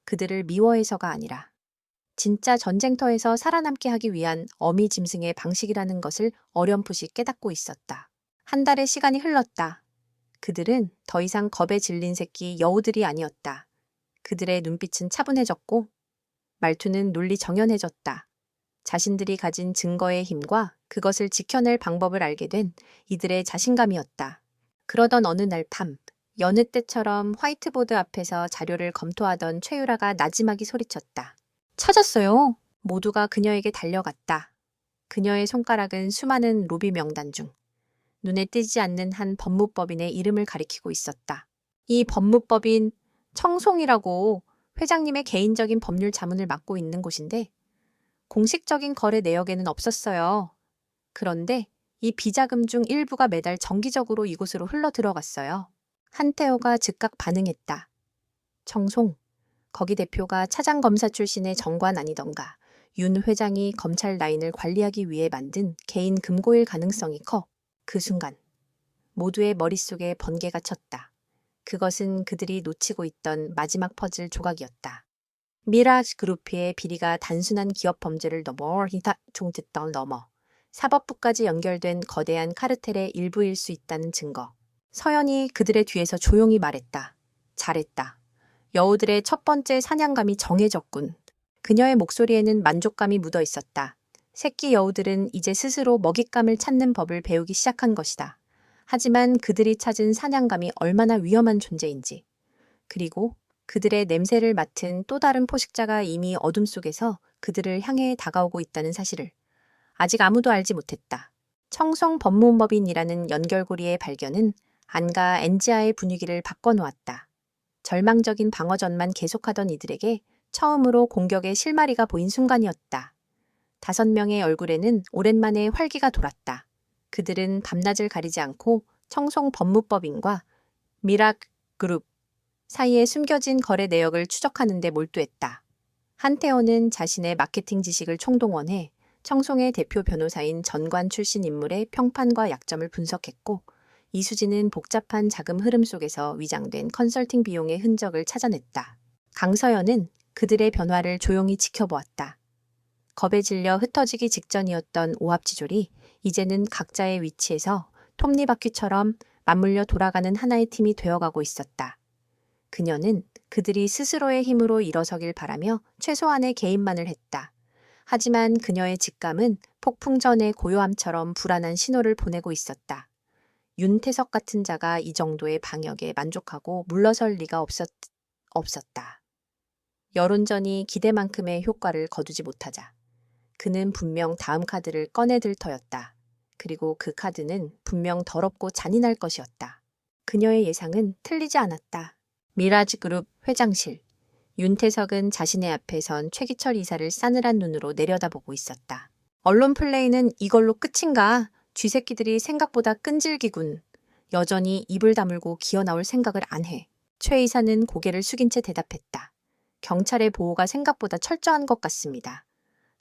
그들을 미워해서가 아니라 진짜 전쟁터에서 살아남게 하기 위한 어미짐승의 방식이라는 것을 어렴풋이 깨닫고 있었다. 한 달의 시간이 흘렀다. 그들은 더 이상 겁에 질린 새끼 여우들이 아니었다. 그들의 눈빛은 차분해졌고 말투는 논리 정연해졌다. 자신들이 가진 증거의 힘과 그것을 지켜낼 방법을 알게 된 이들의 자신감이었다. 그러던 어느 날 밤, 여느 때처럼 화이트보드 앞에서 자료를 검토하던 최유라가 나지막이 소리쳤다. 찾았어요. 모두가 그녀에게 달려갔다. 그녀의 손가락은 수많은 로비 명단 중 눈에 띄지 않는 한 법무법인의 이름을 가리키고 있었다. 이 법무법인 청송이라고 회장님의 개인적인 법률 자문을 맡고 있는 곳인데 공식적인 거래 내역에는 없었어요. 그런데 이 비자금 중 일부가 매달 정기적으로 이곳으로 흘러 들어갔어요. 한태호가 즉각 반응했다. 청송, 거기 대표가 차장검사 출신의 정관 아니던가. 윤 회장이 검찰 라인을 관리하기 위해 만든 개인 금고일 가능성이 커. 그 순간 모두의 머릿속에 번개가 쳤다. 그것은 그들이 놓치고 있던 마지막 퍼즐 조각이었다. 미라지 그룹의 비리가 단순한 기업 범죄를 넘어 총짓덕을 넘어 사법부까지 연결된 거대한 카르텔의 일부일 수 있다는 증거. 서연이 그들의 뒤에서 조용히 말했다. 잘했다. 여우들의 첫 번째 사냥감이 정해졌군. 그녀의 목소리에는 만족감이 묻어 있었다. 새끼 여우들은 이제 스스로 먹잇감을 찾는 법을 배우기 시작한 것이다. 하지만 그들이 찾은 사냥감이 얼마나 위험한 존재인지, 그리고 그들의 냄새를 맡은 또 다른 포식자가 이미 어둠 속에서 그들을 향해 다가오고 있다는 사실을 아직 아무도 알지 못했다. 청송 법무법인이라는 연결고리의 발견은 안가 엔지아의 분위기를 바꿔놓았다. 절망적인 방어전만 계속하던 이들에게 처음으로 공격의 실마리가 보인 순간이었다. 5명의 얼굴에는 오랜만에 활기가 돌았다. 그들은 밤낮을 가리지 않고 청송 법무법인과 미락 그룹 사이에 숨겨진 거래 내역을 추적하는 데 몰두했다. 한태원은 자신의 마케팅 지식을 총동원해 청송의 대표 변호사인 전관 출신 인물의 평판과 약점을 분석했고, 이수진은 복잡한 자금 흐름 속에서 위장된 컨설팅 비용의 흔적을 찾아냈다. 강서연은 그들의 변화를 조용히 지켜보았다. 겁에 질려 흩어지기 직전이었던 오합지졸이 이제는 각자의 위치에서 톱니바퀴처럼 맞물려 돌아가는 하나의 팀이 되어가고 있었다. 그녀는 그들이 스스로의 힘으로 일어서길 바라며 최소한의 개입만을 했다. 하지만 그녀의 직감은 폭풍 전의 고요함처럼 불안한 신호를 보내고 있었다. 윤태석 같은 자가 이 정도의 방역에 만족하고 물러설 리가 없었다. 여론전이 기대만큼의 효과를 거두지 못하자 그는 분명 다음 카드를 꺼내들 터였다. 그리고 그 카드는 분명 더럽고 잔인할 것이었다. 그녀의 예상은 틀리지 않았다. 미라지 그룹 회장실. 윤태석은 자신의 앞에 선 최기철 이사를 싸늘한 눈으로 내려다보고 있었다. 언론 플레이는 이걸로 끝인가? 쥐새끼들이 생각보다 끈질기군. 여전히 입을 다물고 기어나올 생각을 안 해. 최 이사는 고개를 숙인 채 대답했다. 경찰의 보호가 생각보다 철저한 것 같습니다.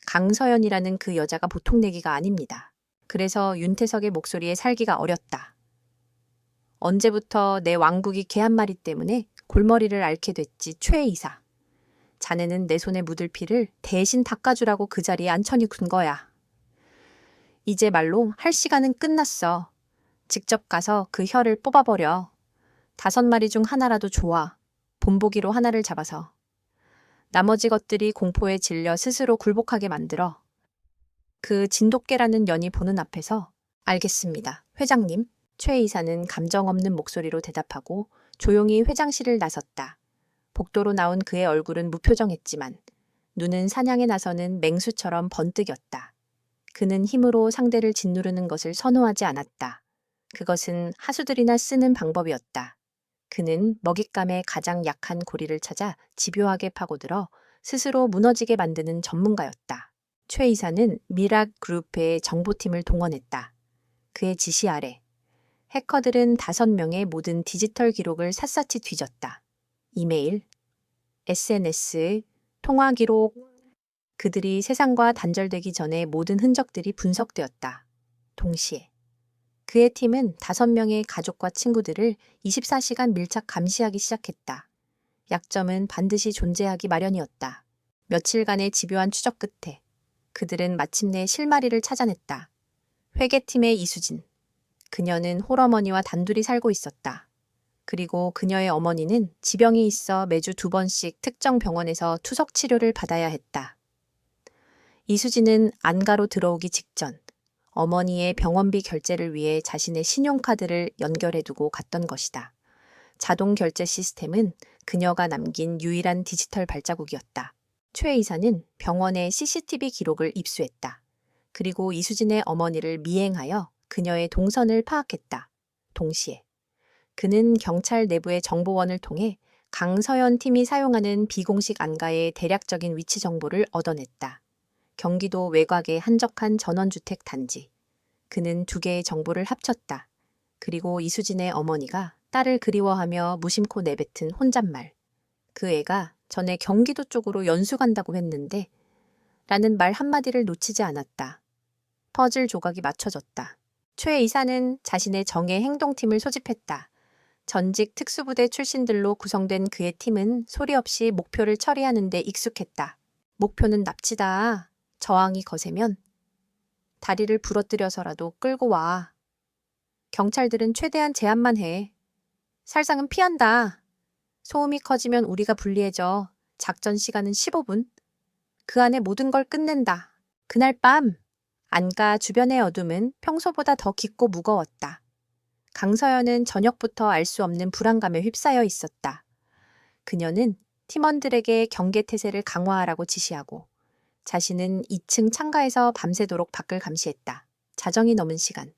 강서연이라는 그 여자가 보통 내기가 아닙니다. 그래서 윤태석의 목소리에 살기가 어렸다. 언제부터 내 왕국이 개 한 마리 때문에 골머리를 앓게 됐지, 최 이사. 자네는 내 손에 묻을 피를 대신 닦아주라고 그 자리에 안천이 군 거야. 이제 말로 할 시간은 끝났어. 직접 가서 그 혀를 뽑아버려. 5마리 중 하나라도 좋아. 본보기로 하나를 잡아서. 나머지 것들이 공포에 질려 스스로 굴복하게 만들어. 그 진돗개라는 년이 보는 앞에서 알겠습니다, 회장님. 최 이사는 감정 없는 목소리로 대답하고 조용히 회장실을 나섰다. 복도로 나온 그의 얼굴은 무표정했지만 눈은 사냥에 나서는 맹수처럼 번뜩였다. 그는 힘으로 상대를 짓누르는 것을 선호하지 않았다. 그것은 하수들이나 쓰는 방법이었다. 그는 먹잇감의 가장 약한 고리를 찾아 집요하게 파고들어 스스로 무너지게 만드는 전문가였다. 최 이사는 미락 그룹의 정보팀을 동원했다. 그의 지시 아래 해커들은 5명의 모든 디지털 기록을 샅샅이 뒤졌다. 이메일, SNS, 통화 기록, 그들이 세상과 단절되기 전에 모든 흔적들이 분석되었다. 동시에 그의 팀은 5명의 가족과 친구들을 24시간 밀착 감시하기 시작했다. 약점은 반드시 존재하기 마련이었다. 며칠간의 집요한 추적 끝에 그들은 마침내 실마리를 찾아냈다. 회계팀의 이수진. 그녀는 홀어머니와 단둘이 살고 있었다. 그리고 그녀의 어머니는 지병이 있어 매주 2번씩 특정 병원에서 투석 치료를 받아야 했다. 이수진은 안가로 들어오기 직전 어머니의 병원비 결제를 위해 자신의 신용카드를 연결해두고 갔던 것이다. 자동 결제 시스템은 그녀가 남긴 유일한 디지털 발자국이었다. 최 이사는 병원의 CCTV 기록을 입수했다. 그리고 이수진의 어머니를 미행하여 그녀의 동선을 파악했다. 동시에 그는 경찰 내부의 정보원을 통해 강서연 팀이 사용하는 비공식 안가의 대략적인 위치 정보를 얻어냈다. 경기도 외곽의 한적한 전원주택 단지. 그는 2개의 정보를 합쳤다. 그리고 이수진의 어머니가 딸을 그리워하며 무심코 내뱉은 혼잣말. 그 애가 전에 경기도 쪽으로 연수 간다고 했는데 라는 말 한마디를 놓치지 않았다. 퍼즐 조각이 맞춰졌다. 최 이사는 자신의 정예 행동팀을 소집했다. 전직 특수부대 출신들로 구성된 그의 팀은 소리 없이 목표를 처리하는 데 익숙했다. 목표는 납치다. 저항이 거세면 다리를 부러뜨려서라도 끌고 와. 경찰들은 최대한 제한만 해. 살상은 피한다. 소음이 커지면 우리가 불리해져. 작전 시간은 15분. 그 안에 모든 걸 끝낸다. 그날 밤 안가 주변의 어둠은 평소보다 더 깊고 무거웠다. 강서연은 저녁부터 알 수 없는 불안감에 휩싸여 있었다. 그녀는 팀원들에게 경계태세를 강화하라고 지시하고 자신은 2층 창가에서 밤새도록 밖을 감시했다. 자정이 넘은 시간.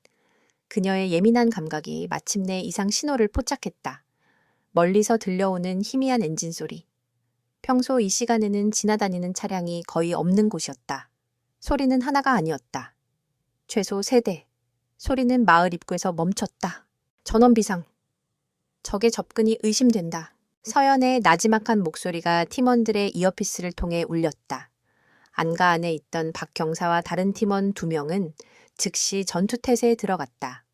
그녀의 예민한 감각이 마침내 이상 신호를 포착했다. 멀리서 들려오는 희미한 엔진 소리. 평소 이 시간에는 지나다니는 차량이 거의 없는 곳이었다. 소리는 하나가 아니었다. 최소 3대. 소리는 마을 입구에서 멈췄다. 전원 비상. 적의 접근이 의심된다. 서연의 나지막한 목소리가 팀원들의 이어피스를 통해 울렸다. 안가 안에 있던 박 경사와 다른 팀원 2명은 즉시 전투태세에 들어갔다.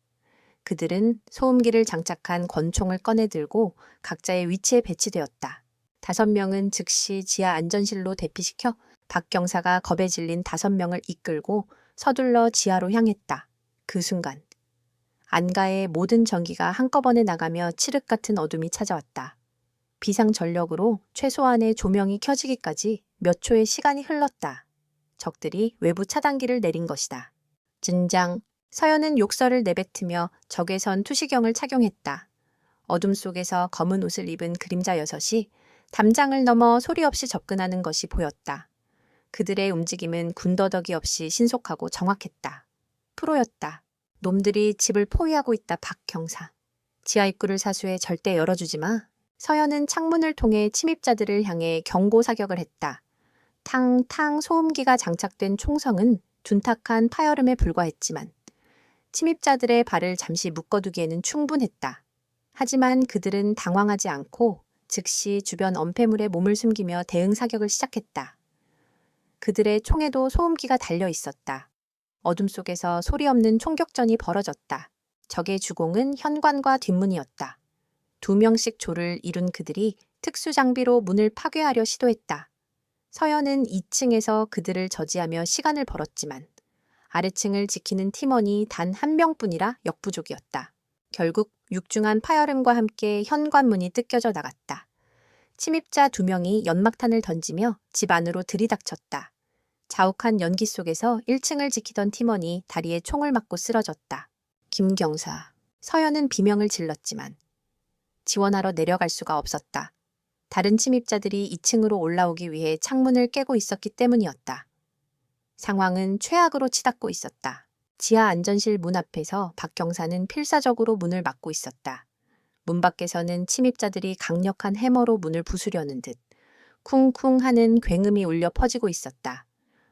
그들은 소음기를 장착한 권총을 꺼내 들고 각자의 위치에 배치되었다. 5명은 즉시 지하 안전실로 대피시켜 박 경사가 겁에 질린 5명을 이끌고 서둘러 지하로 향했다. 그 순간 안가의 모든 전기가 한꺼번에 나가며 칠흑 같은 어둠이 찾아왔다. 비상전력으로 최소한의 조명이 켜지기까지 몇 초의 시간이 흘렀다. 적들이 외부 차단기를 내린 것이다. 진장. 서연은 욕설을 내뱉으며 적외선 투시경을 착용했다. 어둠 속에서 검은 옷을 입은 그림자 6이 담장을 넘어 소리 없이 접근하는 것이 보였다. 그들의 움직임은 군더더기 없이 신속하고 정확했다. 프로였다. 놈들이 집을 포위하고 있다. 박 경사. 지하 입구를 사수해 절대 열어주지 마. 서연은 창문을 통해 침입자들을 향해 경고 사격을 했다. 탕탕 소음기가 장착된 총성은 둔탁한 파열음에 불과했지만 침입자들의 발을 잠시 묶어두기에는 충분했다. 하지만 그들은 당황하지 않고 즉시 주변 엄폐물에 몸을 숨기며 대응 사격을 시작했다. 그들의 총에도 소음기가 달려 있었다. 어둠 속에서 소리 없는 총격전이 벌어졌다. 적의 주공은 현관과 뒷문이었다. 2명씩 조를 이룬 그들이 특수 장비로 문을 파괴하려 시도했다. 서연은 2층에서 그들을 저지하며 시간을 벌었지만 아래층을 지키는 팀원이 단 1명뿐이라 역부족이었다. 결국 육중한 파열음과 함께 현관문이 뜯겨져 나갔다. 침입자 2명이 연막탄을 던지며 집 안으로 들이닥쳤다. 자욱한 연기 속에서 1층을 지키던 팀원이 다리에 총을 맞고 쓰러졌다. 김경사. 서연은 비명을 질렀지만 지원하러 내려갈 수가 없었다. 다른 침입자들이 2층으로 올라오기 위해 창문을 깨고 있었기 때문이었다. 상황은 최악으로 치닫고 있었다. 지하 안전실 문 앞에서 박 경사는 필사적으로 문을 막고 있었다. 문 밖에서는 침입자들이 강력한 해머로 문을 부수려는 듯 쿵쿵 하는 굉음이 울려 퍼지고 있었다.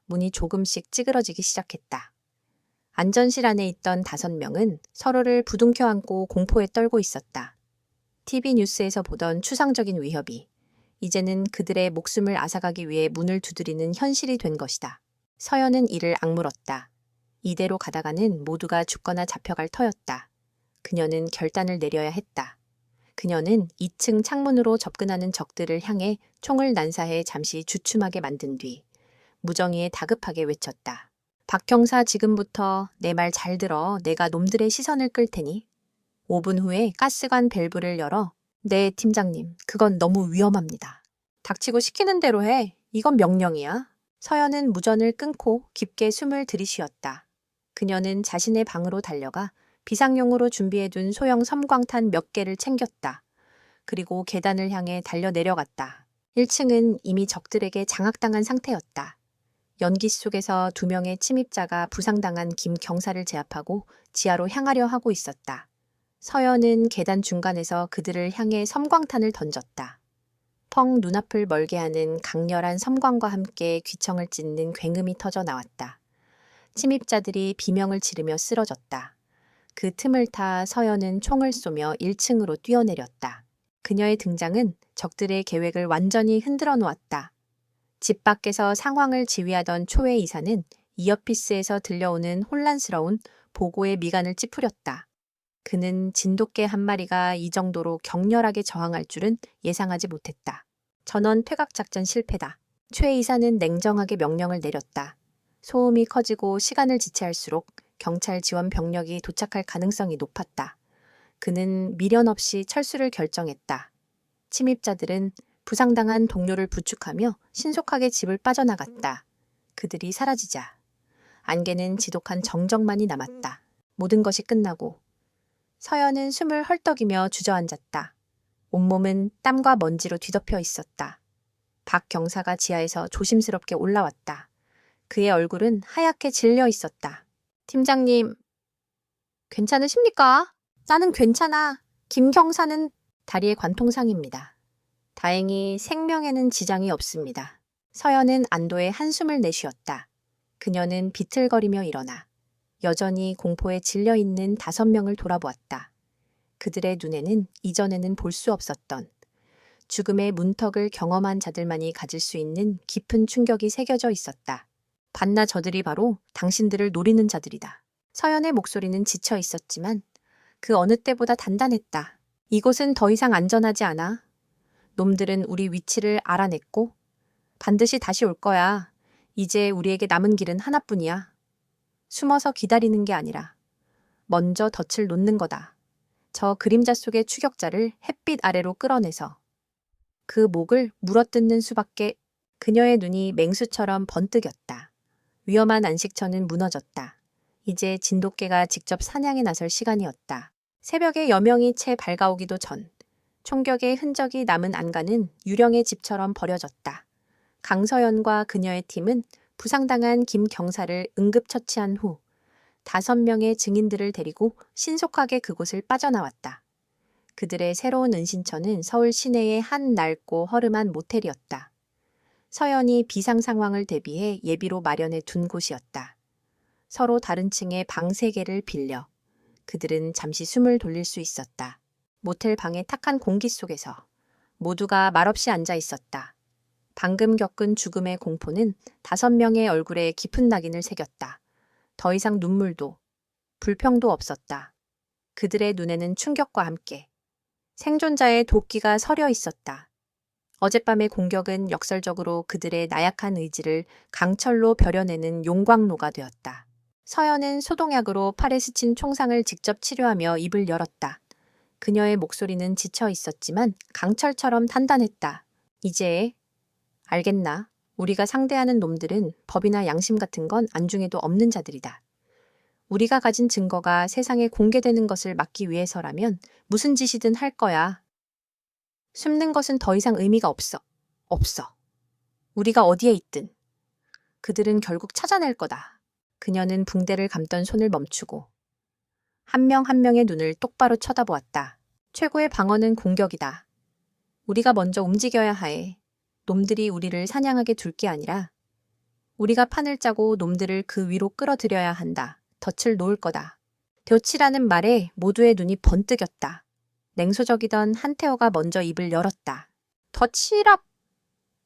문이 조금씩 찌그러지기 시작했다. 안전실 안에 있던 5명은 서로를 부둥켜 안고 공포에 떨고 있었다. TV 뉴스에서 보던 추상적인 위협이 이제는 그들의 목숨을 앗아가기 위해 문을 두드리는 현실이 된 것이다. 서연은 이를 악물었다. 이대로 가다가는 모두가 죽거나 잡혀갈 터였다. 그녀는 결단을 내려야 했다. 그녀는 2층 창문으로 접근하는 적들을 향해 총을 난사해 잠시 주춤하게 만든 뒤 무정의에 다급하게 외쳤다. 박 경사, 지금부터 내 말 잘 들어. 내가 놈들의 시선을 끌 테니. 5분 후에 가스관 밸브를 열어. 네, 팀장님. 그건 너무 위험합니다. 닥치고 시키는 대로 해. 이건 명령이야. 서연은 무전을 끊고 깊게 숨을 들이쉬었다. 그녀는 자신의 방으로 달려가 비상용으로 준비해둔 소형 섬광탄 몇 개를 챙겼다. 그리고 계단을 향해 달려 내려갔다. 1층은 이미 적들에게 장악당한 상태였다. 연기 속에서 2명의 침입자가 부상당한 김 경사를 제압하고 지하로 향하려 하고 있었다. 서연은 계단 중간에서 그들을 향해 섬광탄을 던졌다. 펑 눈앞을 멀게 하는 강렬한 섬광과 함께 귀청을 찢는 굉음이 터져 나왔다. 침입자들이 비명을 지르며 쓰러졌다. 그 틈을 타 서연은 총을 쏘며 1층으로 뛰어내렸다. 그녀의 등장은 적들의 계획을 완전히 흔들어 놓았다. 집 밖에서 상황을 지휘하던 초회 이사는 이어피스에서 들려오는 혼란스러운 보고의 미간을 찌푸렸다. 그는 진돗개 한 마리가 이 정도로 격렬하게 저항할 줄은 예상하지 못했다. 전원 퇴각작전 실패다. 최 이사는 냉정하게 명령을 내렸다. 소음이 커지고 시간을 지체할수록 경찰 지원 병력이 도착할 가능성이 높았다. 그는 미련 없이 철수를 결정했다. 침입자들은 부상당한 동료를 부축하며 신속하게 집을 빠져나갔다. 그들이 사라지자 안개는 지독한 정적만이 남았다. 모든 것이 끝나고 서연은 숨을 헐떡이며 주저앉았다. 온몸은 땀과 먼지로 뒤덮여 있었다. 박 경사가 지하에서 조심스럽게 올라왔다. 그의 얼굴은 하얗게 질려 있었다. 팀장님, 괜찮으십니까? 나는 괜찮아. 김 경사는 다리에 관통상입니다. 다행히 생명에는 지장이 없습니다. 서연은 안도의 한숨을 내쉬었다. 그녀는 비틀거리며 일어나 여전히 공포에 질려있는 5명을 돌아보았다. 그들의 눈에는 이전에는 볼 수 없었던 죽음의 문턱을 경험한 자들만이 가질 수 있는 깊은 충격이 새겨져 있었다. 반나 저들이 바로 당신들을 노리는 자들이다. 서연의 목소리는 지쳐 있었지만 그 어느 때보다 단단했다. 이곳은 더 이상 안전하지 않아. 놈들은 우리 위치를 알아냈고 반드시 다시 올 거야. 이제 우리에게 남은 길은 하나뿐이야. 숨어서 기다리는 게 아니라 먼저 덫을 놓는 거다. 저 그림자 속의 추격자를 햇빛 아래로 끌어내서 그 목을 물어뜯는 수밖에. 그녀의 눈이 맹수처럼 번뜩였다. 위험한 안식처는 무너졌다. 이제 진돗개가 직접 사냥에 나설 시간이었다. 새벽에 여명이 채 밝아오기도 전 총격의 흔적이 남은 안가는 유령의 집처럼 버려졌다. 강서연과 그녀의 팀은 부상당한 김 경사를 응급처치한 후 5명의 증인들을 데리고 신속하게 그곳을 빠져나왔다. 그들의 새로운 은신처는 서울 시내의 한 낡고 허름한 모텔이었다. 서연이 비상 상황을 대비해 예비로 마련해 둔 곳이었다. 서로 다른 층의 방 3개를 빌려 그들은 잠시 숨을 돌릴 수 있었다. 모텔 방의 탁한 공기 속에서 모두가 말없이 앉아 있었다. 방금 겪은 죽음의 공포는 5명의 얼굴에 깊은 낙인을 새겼다. 더 이상 눈물도 불평도 없었다. 그들의 눈에는 충격과 함께 생존자의 도끼가 서려 있었다. 어젯밤의 공격은 역설적으로 그들의 나약한 의지를 강철로 벼려내는 용광로가 되었다. 서연은 소독약으로 팔에 스친 총상을 직접 치료하며 입을 열었다. 그녀의 목소리는 지쳐 있었지만 강철처럼 단단했다. 이제 알겠나? 우리가 상대하는 놈들은 법이나 양심 같은 건 안중에도 없는 자들이다. 우리가 가진 증거가 세상에 공개되는 것을 막기 위해서라면 무슨 짓이든 할 거야. 숨는 것은 더 이상 의미가 없어. 없어. 우리가 어디에 있든 그들은 결국 찾아낼 거다. 그녀는 붕대를 감던 손을 멈추고 한 명 한 명의 눈을 똑바로 쳐다보았다. 최고의 방어는 공격이다. 우리가 먼저 움직여야 해. 놈들이 우리를 사냥하게 둘 게 아니라 우리가 판을 짜고 놈들을 그 위로 끌어들여야 한다. 덫을 놓을 거다. 돛이라는 말에 모두의 눈이 번뜩였다. 냉소적이던 한태호가 먼저 입을 열었다. 덫이라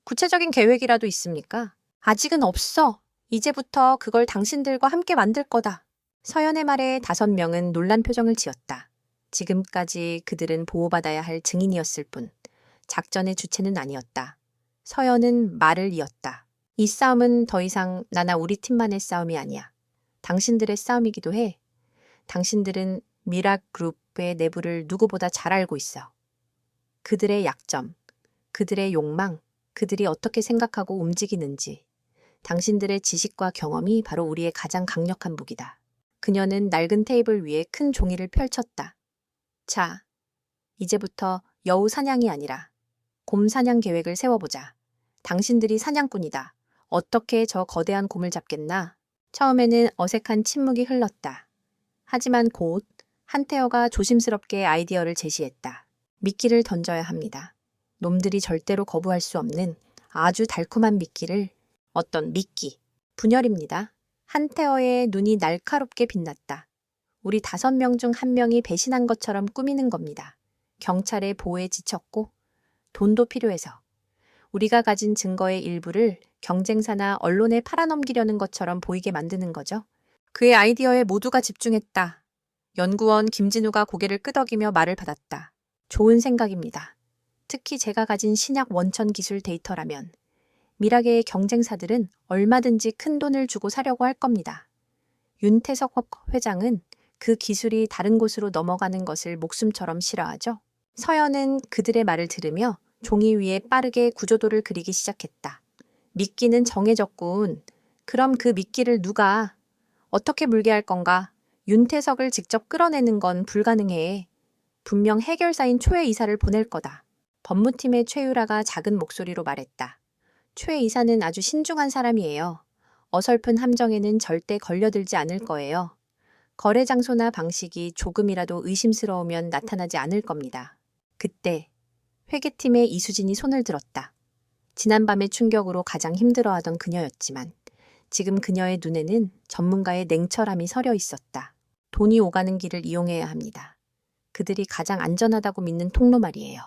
구체적인 계획이라도 있습니까? 아직은 없어. 이제부터 그걸 당신들과 함께 만들 거다. 서연의 말에 5명은 놀란 표정을 지었다. 지금까지 그들은 보호받아야 할 증인이었을 뿐 작전의 주체는 아니었다. 서연은 말을 이었다. 이 싸움은 더 이상 나나 우리 팀만의 싸움이 아니야. 당신들의 싸움이기도 해. 당신들은 미라그룹의 내부를 누구보다 잘 알고 있어. 그들의 약점, 그들의 욕망, 그들이 어떻게 생각하고 움직이는지. 당신들의 지식과 경험이 바로 우리의 가장 강력한 무기다. 그녀는 낡은 테이블 위에 큰 종이를 펼쳤다. 자, 이제부터 여우 사냥이 아니라 곰 사냥 계획을 세워보자. 당신들이 사냥꾼이다. 어떻게 저 거대한 곰을 잡겠나? 처음에는 어색한 침묵이 흘렀다. 하지만 곧 한태여가 조심스럽게 아이디어를 제시했다. 미끼를 던져야 합니다. 놈들이 절대로 거부할 수 없는 아주 달콤한 미끼를. 어떤 미끼? 분열입니다. 한태어의 눈이 날카롭게 빛났다. 우리 5명 중 1명이 배신한 것처럼 꾸미는 겁니다. 경찰의 보호에 지쳤고 돈도 필요해서 우리가 가진 증거의 일부를 경쟁사나 언론에 팔아넘기려는 것처럼 보이게 만드는 거죠. 그의 아이디어에 모두가 집중했다. 연구원 김진우가 고개를 끄덕이며 말을 받았다. 좋은 생각입니다. 특히 제가 가진 신약 원천 기술 데이터라면 미라계의 경쟁사들은 얼마든지 큰 돈을 주고 사려고 할 겁니다. 윤태석 회장은 그 기술이 다른 곳으로 넘어가는 것을 목숨처럼 싫어하죠. 서연은 그들의 말을 들으며 종이 위에 빠르게 구조도를 그리기 시작했다. 미끼는 정해졌군. 그럼 그 미끼를 누가 어떻게 물게 할 건가? 윤태석을 직접 끌어내는 건 불가능해. 분명 해결사인 초의 이사를 보낼 거다. 법무팀의 최유라가 작은 목소리로 말했다. 최 이사는 아주 신중한 사람이에요. 어설픈 함정에는 절대 걸려들지 않을 거예요. 거래 장소나 방식이 조금이라도 의심스러우면 나타나지 않을 겁니다. 그때 회계팀의 이수진이 손을 들었다. 지난밤의 충격으로 가장 힘들어하던 그녀였지만 지금 그녀의 눈에는 전문가의 냉철함이 서려 있었다. 돈이 오가는 길을 이용해야 합니다. 그들이 가장 안전하다고 믿는 통로 말이에요.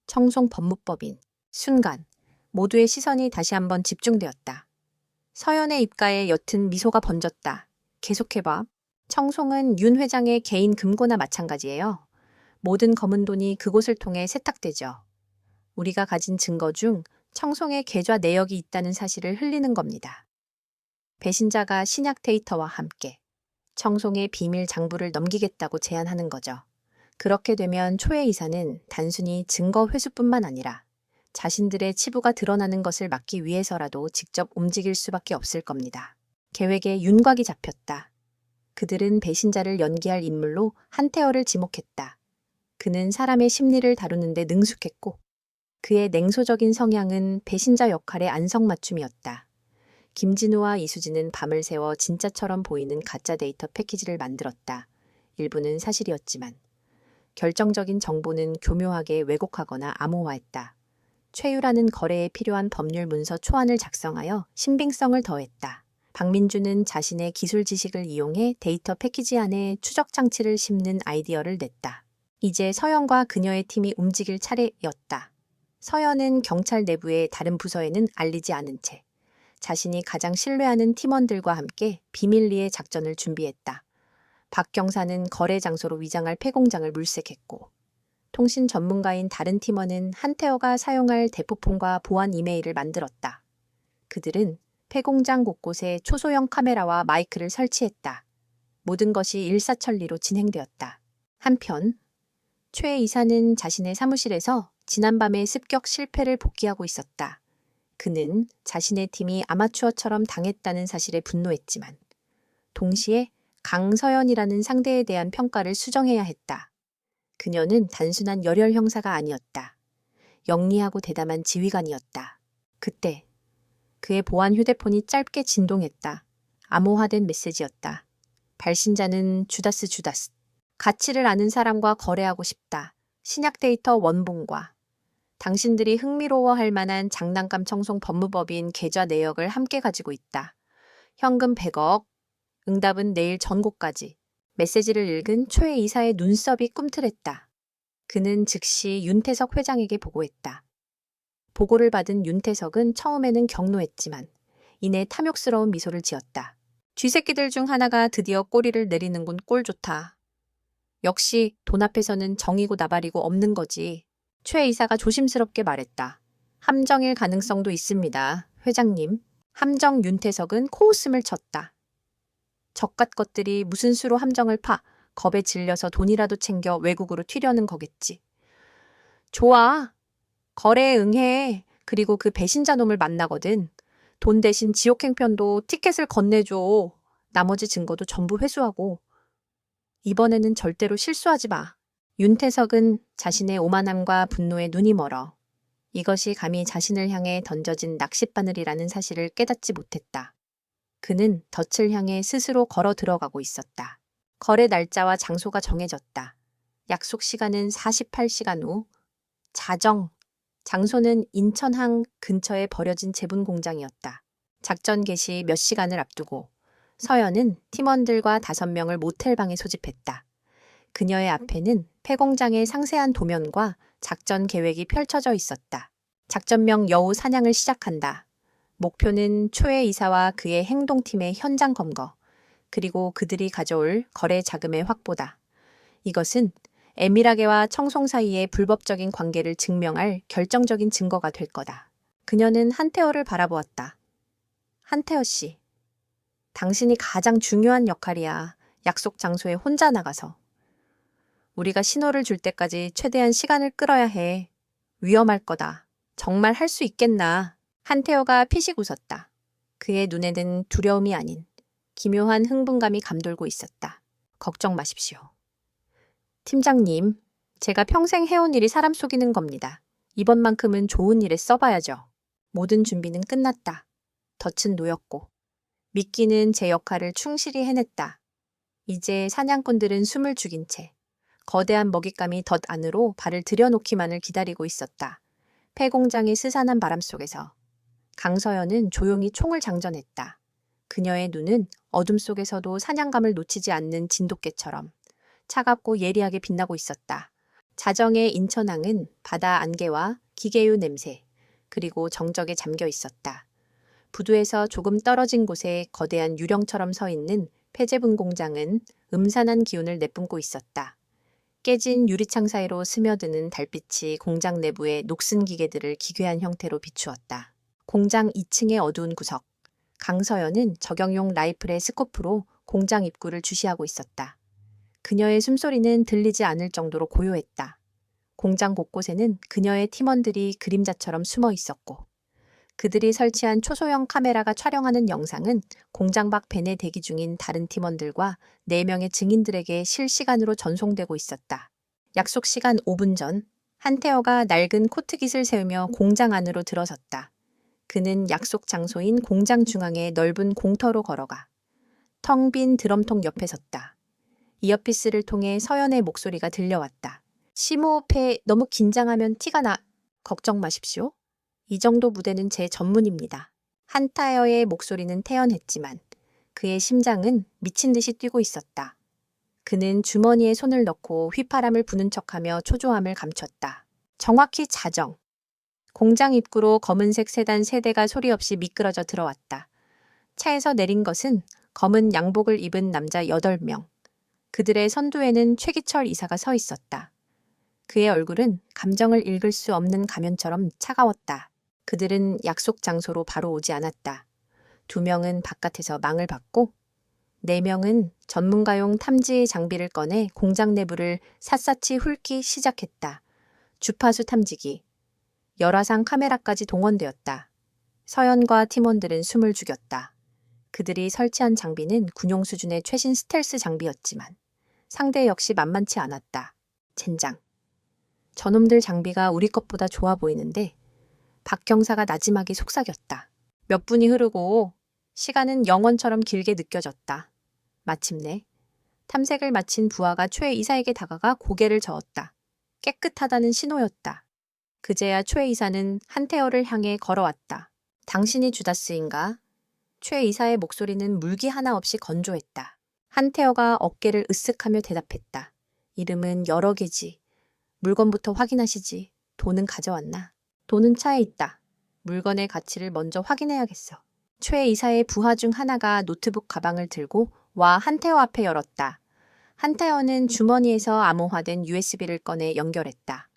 청송 법무법인. 순간 모두의 시선이 다시 한번 집중되었다. 서연의 입가에 옅은 미소가 번졌다. 계속해봐. 청송은 윤 회장의 개인 금고나 마찬가지예요. 모든 검은 돈이 그곳을 통해 세탁되죠. 우리가 가진 증거 중 청송의 계좌 내역이 있다는 사실을 흘리는 겁니다. 배신자가 신약 데이터와 함께 청송의 비밀 장부를 넘기겠다고 제안하는 거죠. 그렇게 되면 초의 이사는 단순히 증거 회수뿐만 아니라 자신들의 치부가 드러나는 것을 막기 위해서라도 직접 움직일 수밖에 없을 겁니다. 계획에 윤곽이 잡혔다. 그들은 배신자를 연기할 인물로 한태어를 지목했다. 그는 사람의 심리를 다루는데 능숙했고 그의 냉소적인 성향은 배신자 역할의 안성맞춤이었다. 김진우와 이수진은 밤을 새워 진짜처럼 보이는 가짜 데이터 패키지를 만들었다. 일부는 사실이었지만 결정적인 정보는 교묘하게 왜곡하거나 암호화했다. 최유라는 거래에 필요한 법률 문서 초안을 작성하여 신빙성을 더했다. 박민주는 자신의 기술 지식을 이용해 데이터 패키지 안에 추적 장치를 심는 아이디어를 냈다. 이제 서연과 그녀의 팀이 움직일 차례였다. 서연은 경찰 내부의 다른 부서에는 알리지 않은 채 자신이 가장 신뢰하는 팀원들과 함께 비밀리에 작전을 준비했다. 박 경사는 거래 장소로 위장할 폐공장을 물색했고 통신 전문가인 다른 팀원은 한태어가 사용할 대포폰과 보안 이메일을 만들었다. 그들은 폐공장 곳곳에 초소형 카메라와 마이크를 설치했다. 모든 것이 일사천리로 진행되었다. 한편 최 이사는 자신의 사무실에서 지난밤의 습격 실패를 복귀하고 있었다. 그는 자신의 팀이 아마추어처럼 당했다는 사실에 분노했지만 동시에 강서연이라는 상대에 대한 평가를 수정해야 했다. 그녀는 단순한 열혈 형사가 아니었다. 영리하고 대담한 지휘관이었다. 그때 그의 보안 휴대폰이 짧게 진동했다. 암호화된 메시지였다. 발신자는 주다스. 가치를 아는 사람과 거래하고 싶다. 신약 데이터 원본과 당신들이 흥미로워할 만한 장난감 청송 법무법인 계좌 내역을 함께 가지고 있다. 현금 100억. 응답은 내일 전고까지. 메시지를 읽은 초의 이사의 눈썹이 꿈틀했다. 그는 즉시 윤태석 회장에게 보고했다. 보고를 받은 윤태석은 처음에는 경노했지만 이내 탐욕스러운 미소를 지었다. 쥐새끼들 중 하나가 드디어 꼬리를 내리는군. 꼴 좋다. 역시 돈 앞에서는 정이고 나발이고 없는 거지. 최 이사가 조심스럽게 말했다. 함정일 가능성도 있습니다. 회장님. 함정. 윤태석은 코웃음을 쳤다. 적갓 것들이 무슨 수로 함정을 파 겁에 질려서 돈이라도 챙겨 외국으로 튀려는 거겠지. 좋아. 거래에 응해. 그리고 그 배신자 놈을 만나거든. 돈 대신 지옥행편도 티켓을 건네줘. 나머지 증거도 전부 회수하고. 이번에는 절대로 실수하지 마. 윤태석은 자신의 오만함과 분노에 눈이 멀어 이것이 감히 자신을 향해 던져진 낚싯바늘이라는 사실을 깨닫지 못했다. 그는 덫을 향해 스스로 걸어 들어가고 있었다. 거래 날짜와 장소가 정해졌다. 약속 시간은 48시간 후. 자정. 장소는 인천항 근처에 버려진 제분 공장이었다. 작전 개시 몇 시간을 앞두고 서연은 팀원들과 5명을 모텔방에 소집했다. 그녀의 앞에는 폐공장의 상세한 도면과 작전 계획이 펼쳐져 있었다. 작전명 여우 사냥을 시작한다. 목표는 초의 이사와 그의 행동팀의 현장 검거, 그리고 그들이 가져올 거래 자금의 확보다. 이것은 에미라게와 청송 사이의 불법적인 관계를 증명할 결정적인 증거가 될 거다. 그녀는 한태어를 바라보았다. 한태어 씨, 당신이 가장 중요한 역할이야. 약속 장소에 혼자 나가서. 우리가 신호를 줄 때까지 최대한 시간을 끌어야 해. 위험할 거다. 정말 할 수 있겠나. 한태어가 피식 웃었다. 그의 눈에는 두려움이 아닌 기묘한 흥분감이 감돌고 있었다. 걱정 마십시오. 팀장님, 제가 평생 해온 일이 사람 속이는 겁니다. 이번만큼은 좋은 일에 써봐야죠. 모든 준비는 끝났다. 덫은 놓였고 미끼는 제 역할을 충실히 해냈다. 이제 사냥꾼들은 숨을 죽인 채 거대한 먹잇감이 덫 안으로 발을 들여놓기만을 기다리고 있었다. 폐공장의 스산한 바람 속에서 강서연은 조용히 총을 장전했다. 그녀의 눈은 어둠 속에서도 사냥감을 놓치지 않는 진돗개처럼 차갑고 예리하게 빛나고 있었다. 자정의 인천항은 바다 안개와 기계유 냄새, 그리고 정적에 잠겨 있었다. 부두에서 조금 떨어진 곳에 거대한 유령처럼 서 있는 폐제분 공장은 음산한 기운을 내뿜고 있었다. 깨진 유리창 사이로 스며드는 달빛이 공장 내부의 녹슨 기계들을 기괴한 형태로 비추었다. 공장 2층의 어두운 구석. 강서연은 적용용 라이플의 스코프로 공장 입구를 주시하고 있었다. 그녀의 숨소리는 들리지 않을 정도로 고요했다. 공장 곳곳에는 그녀의 팀원들이 그림자처럼 숨어 있었고, 그들이 설치한 초소형 카메라가 촬영하는 영상은 공장 밖 벤에 대기 중인 다른 팀원들과 4명의 증인들에게 실시간으로 전송되고 있었다. 약속 시간 5분 전, 한태어가 낡은 코트깃을 세우며 공장 안으로 들어섰다. 그는 약속 장소인 공장 중앙의 넓은 공터로 걸어가 텅 빈 드럼통 옆에 섰다. 이어피스를 통해 서연의 목소리가 들려왔다. 심호흡해. 너무 긴장하면 티가 나. 걱정 마십시오. 이 정도 무대는 제 전문입니다. 한타여의 목소리는 태연했지만 그의 심장은 미친 듯이 뛰고 있었다. 그는 주머니에 손을 넣고 휘파람을 부는 척하며 초조함을 감췄다. 정확히 자정. 공장 입구로 검은색 세단 3대가 소리 없이 미끄러져 들어왔다. 차에서 내린 것은 검은 양복을 입은 남자 8명. 그들의 선두에는 최기철 이사가 서 있었다. 그의 얼굴은 감정을 읽을 수 없는 가면처럼 차가웠다. 그들은 약속 장소로 바로 오지 않았다. 2명은 바깥에서 망을 받고 4명은 전문가용 탐지 장비를 꺼내 공장 내부를 샅샅이 훑기 시작했다. 주파수 탐지기, 열화상 카메라까지 동원되었다. 서연과 팀원들은 숨을 죽였다. 그들이 설치한 장비는 군용 수준의 최신 스텔스 장비였지만 상대 역시 만만치 않았다. 젠장. 저놈들 장비가 우리 것보다 좋아 보이는데 박 경사가 나지막이 속삭였다. 몇 분이 흐르고 시간은 영원처럼 길게 느껴졌다. 마침내 탐색을 마친 부하가 최 이사에게 다가가 고개를 저었다. 깨끗하다는 신호였다. 그제야 최 이사는 한태어를 향해 걸어왔다. 당신이 주다스인가? 최 이사의 목소리는 물기 하나 없이 건조했다. 한태어가 어깨를 으쓱하며 대답했다. 이름은 여러 개지. 물건부터 확인하시지. 돈은 가져왔나? 돈은 차에 있다. 물건의 가치를 먼저 확인해야겠어. 최 이사의 부하 중 하나가 노트북 가방을 들고 와 한태어 앞에 열었다. 한태어는 주머니에서 암호화된 USB를 꺼내 연결했다.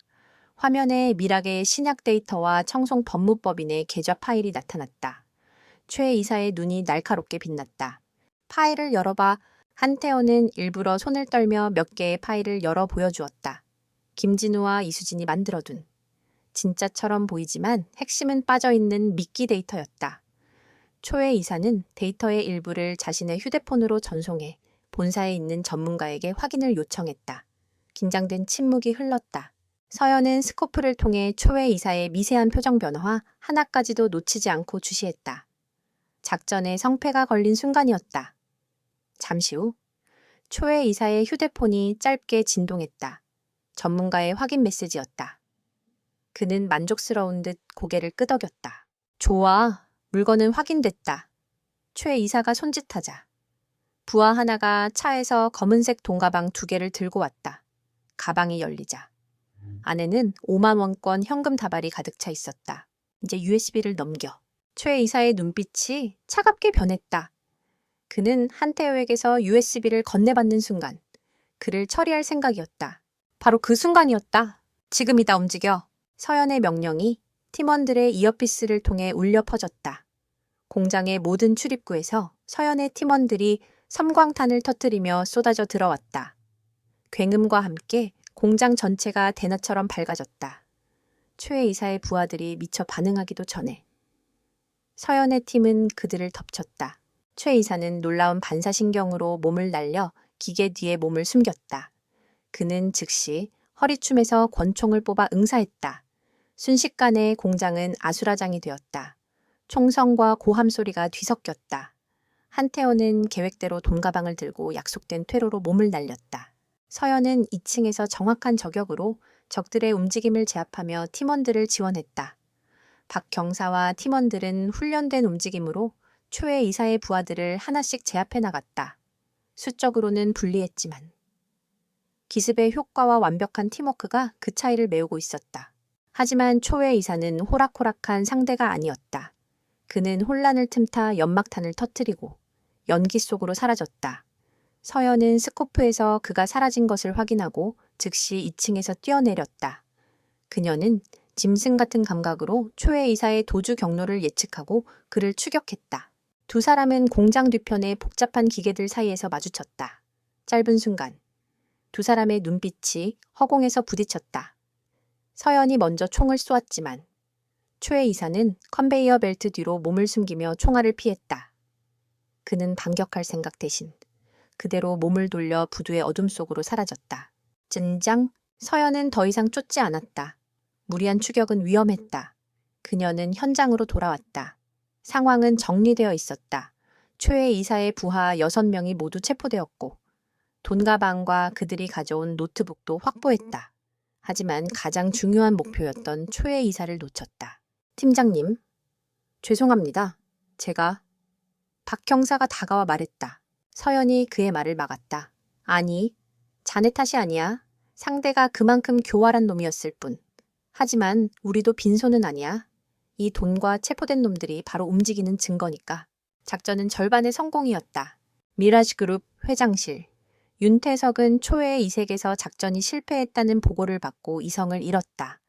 화면에 미락의 신약 데이터와 청송 법무법인의 계좌 파일이 나타났다. 최 이사의 눈이 날카롭게 빛났다. 파일을 열어봐. 한태어는 일부러 손을 떨며 몇 개의 파일을 열어 보여주었다. 김진우와 이수진이 만들어둔. 진짜처럼 보이지만 핵심은 빠져있는 미끼 데이터였다. 초회 이사는 데이터의 일부를 자신의 휴대폰으로 전송해 본사에 있는 전문가에게 확인을 요청했다. 긴장된 침묵이 흘렀다. 서연은 스코프를 통해 초회 이사의 미세한 표정 변화 하나까지도 놓치지 않고 주시했다. 작전에 성패가 걸린 순간이었다. 잠시 후 초회 이사의 휴대폰이 짧게 진동했다. 전문가의 확인 메시지였다. 그는 만족스러운 듯 고개를 끄덕였다. 좋아, 물건은 확인됐다. 최 이사가 손짓하자. 부하 하나가 차에서 검은색 돈가방 2개를 들고 왔다. 가방이 열리자. 안에는 5만 원권 현금 다발이 가득 차 있었다. 이제 USB를 넘겨. 최 이사의 눈빛이 차갑게 변했다. 그는 한태호에게서 USB를 건네받는 순간 그를 처리할 생각이었다. 바로 그 순간이었다. 지금이다, 움직여. 서연의 명령이 팀원들의 이어피스를 통해 울려 퍼졌다. 공장의 모든 출입구에서 서연의 팀원들이 섬광탄을 터뜨리며 쏟아져 들어왔다. 굉음과 함께 공장 전체가 대낮처럼 밝아졌다. 최 이사의 부하들이 미처 반응하기도 전에. 서연의 팀은 그들을 덮쳤다. 최 이사는 놀라운 반사신경으로 몸을 날려 기계 뒤에 몸을 숨겼다. 그는 즉시 허리춤에서 권총을 뽑아 응사했다. 순식간에 공장은 아수라장이 되었다. 총성과 고함 소리가 뒤섞였다. 한태호는 계획대로 돈가방을 들고 약속된 퇴로로 몸을 날렸다. 서연은 2층에서 정확한 저격으로 적들의 움직임을 제압하며 팀원들을 지원했다. 박 경사와 팀원들은 훈련된 움직임으로 초회 이사의 부하들을 하나씩 제압해 나갔다. 수적으로는 불리했지만 기습의 효과와 완벽한 팀워크가 그 차이를 메우고 있었다. 하지만 초회 이사는 호락호락한 상대가 아니었다. 그는 혼란을 틈타 연막탄을 터뜨리고 연기 속으로 사라졌다. 서연은 스코프에서 그가 사라진 것을 확인하고 즉시 2층에서 뛰어내렸다. 그녀는 짐승 같은 감각으로 초회 이사의 도주 경로를 예측하고 그를 추격했다. 두 사람은 공장 뒤편의 복잡한 기계들 사이에서 마주쳤다. 짧은 순간 두 사람의 눈빛이 허공에서 부딪혔다. 서연이 먼저 총을 쏘았지만 초회 이사는 컨베이어 벨트 뒤로 몸을 숨기며 총알을 피했다. 그는 반격할 생각 대신 그대로 몸을 돌려 부두의 어둠 속으로 사라졌다. 젠장, 서연은 더 이상 쫓지 않았다. 무리한 추격은 위험했다. 그녀는 현장으로 돌아왔다. 상황은 정리되어 있었다. 초회 이사의 부하 6명이 모두 체포되었고 돈 가방과 그들이 가져온 노트북도 확보했다. 하지만 가장 중요한 목표였던 초회 이사를 놓쳤다. 팀장님, 죄송합니다. 제가 박 형사가 다가와 말했다. 서연이 그의 말을 막았다. 아니, 자네 탓이 아니야. 상대가 그만큼 교활한 놈이었을 뿐. 하지만 우리도 빈손은 아니야. 이 돈과 체포된 놈들이 바로 움직이는 증거니까. 작전은 절반의 성공이었다. 미라지 그룹 회장실. 윤태석은 초회 이색에서 작전이 실패했다는 보고를 받고 이성을 잃었다.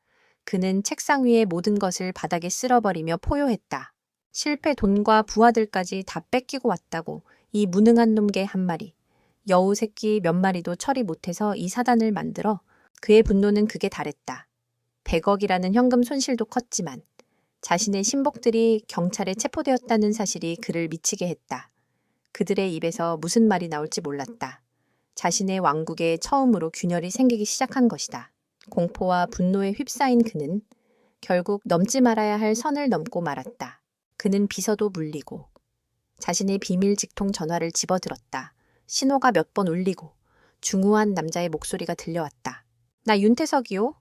그는 책상 위의 모든 것을 바닥에 쓸어버리며 포효했다. 실패 돈과 부하들까지 다 뺏기고 왔다고 이 무능한 놈개 한 마리. 여우 새끼 몇 마리도 처리 못해서 이 사단을 만들어 그의 분노는 극에 달했다. 100억이라는 현금 손실도 컸지만 자신의 신복들이 경찰에 체포되었다는 사실이 그를 미치게 했다. 그들의 입에서 무슨 말이 나올지 몰랐다. 자신의 왕국에 처음으로 균열이 생기기 시작한 것이다. 공포와 분노에 휩싸인 그는 결국 넘지 말아야 할 선을 넘고 말았다. 그는 비서도 물리고 자신의 비밀 직통 전화를 집어들었다. 신호가 몇 번 울리고 중후한 남자의 목소리가 들려왔다. 나 윤태석이요.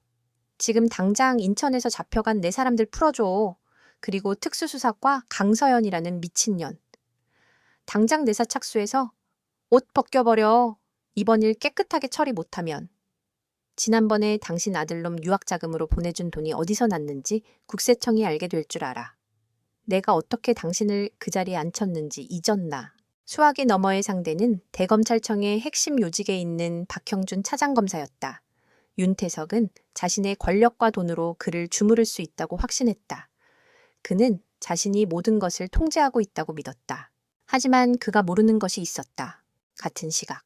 지금 당장 인천에서 잡혀간 내 사람들 풀어줘. 그리고 특수수사과 강서연이라는 미친년. 당장 내사 착수해서 옷 벗겨버려. 이번 일 깨끗하게 처리 못하면. 지난번에 당신 아들놈 유학자금으로 보내준 돈이 어디서 났는지 국세청이 알게 될 줄 알아. 내가 어떻게 당신을 그 자리에 앉혔는지 잊었나. 수화기 너머의 상대는 대검찰청의 핵심 요직에 있는 박형준 차장검사였다. 윤태석은 자신의 권력과 돈으로 그를 주무를 수 있다고 확신했다. 그는 자신이 모든 것을 통제하고 있다고 믿었다. 하지만 그가 모르는 것이 있었다. 같은 시각.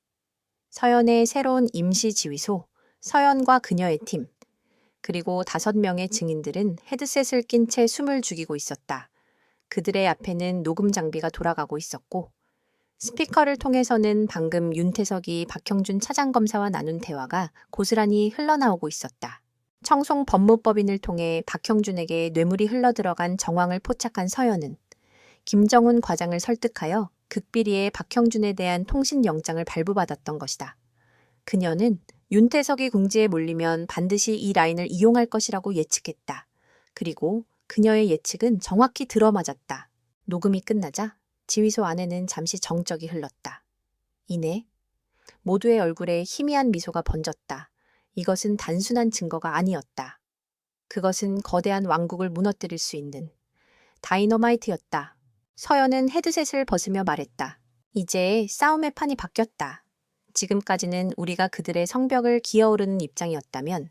서연의 새로운 임시지휘소, 서연과 그녀의 팀, 그리고 5명의 증인들은 헤드셋을 낀 채 숨을 죽이고 있었다. 그들의 앞에는 녹음 장비가 돌아가고 있었고 스피커를 통해서는 방금 윤태석이 박형준 차장검사와 나눈 대화가 고스란히 흘러나오고 있었다. 청송 법무법인을 통해 박형준에게 뇌물이 흘러들어간 정황을 포착한 서연은 김정훈 과장을 설득하여 극비리에 박형준에 대한 통신영장을 발부받았던 것이다. 그녀는 윤태석이 궁지에 몰리면 반드시 이 라인을 이용할 것이라고 예측했다. 그리고 그녀의 예측은 정확히 들어맞았다. 녹음이 끝나자 지휘소 안에는 잠시 정적이 흘렀다. 이내 모두의 얼굴에 희미한 미소가 번졌다. 이것은 단순한 증거가 아니었다. 그것은 거대한 왕국을 무너뜨릴 수 있는 다이너마이트였다. 서연은 헤드셋을 벗으며 말했다. 이제 싸움의 판이 바뀌었다. 지금까지는 우리가 그들의 성벽을 기어오르는 입장이었다면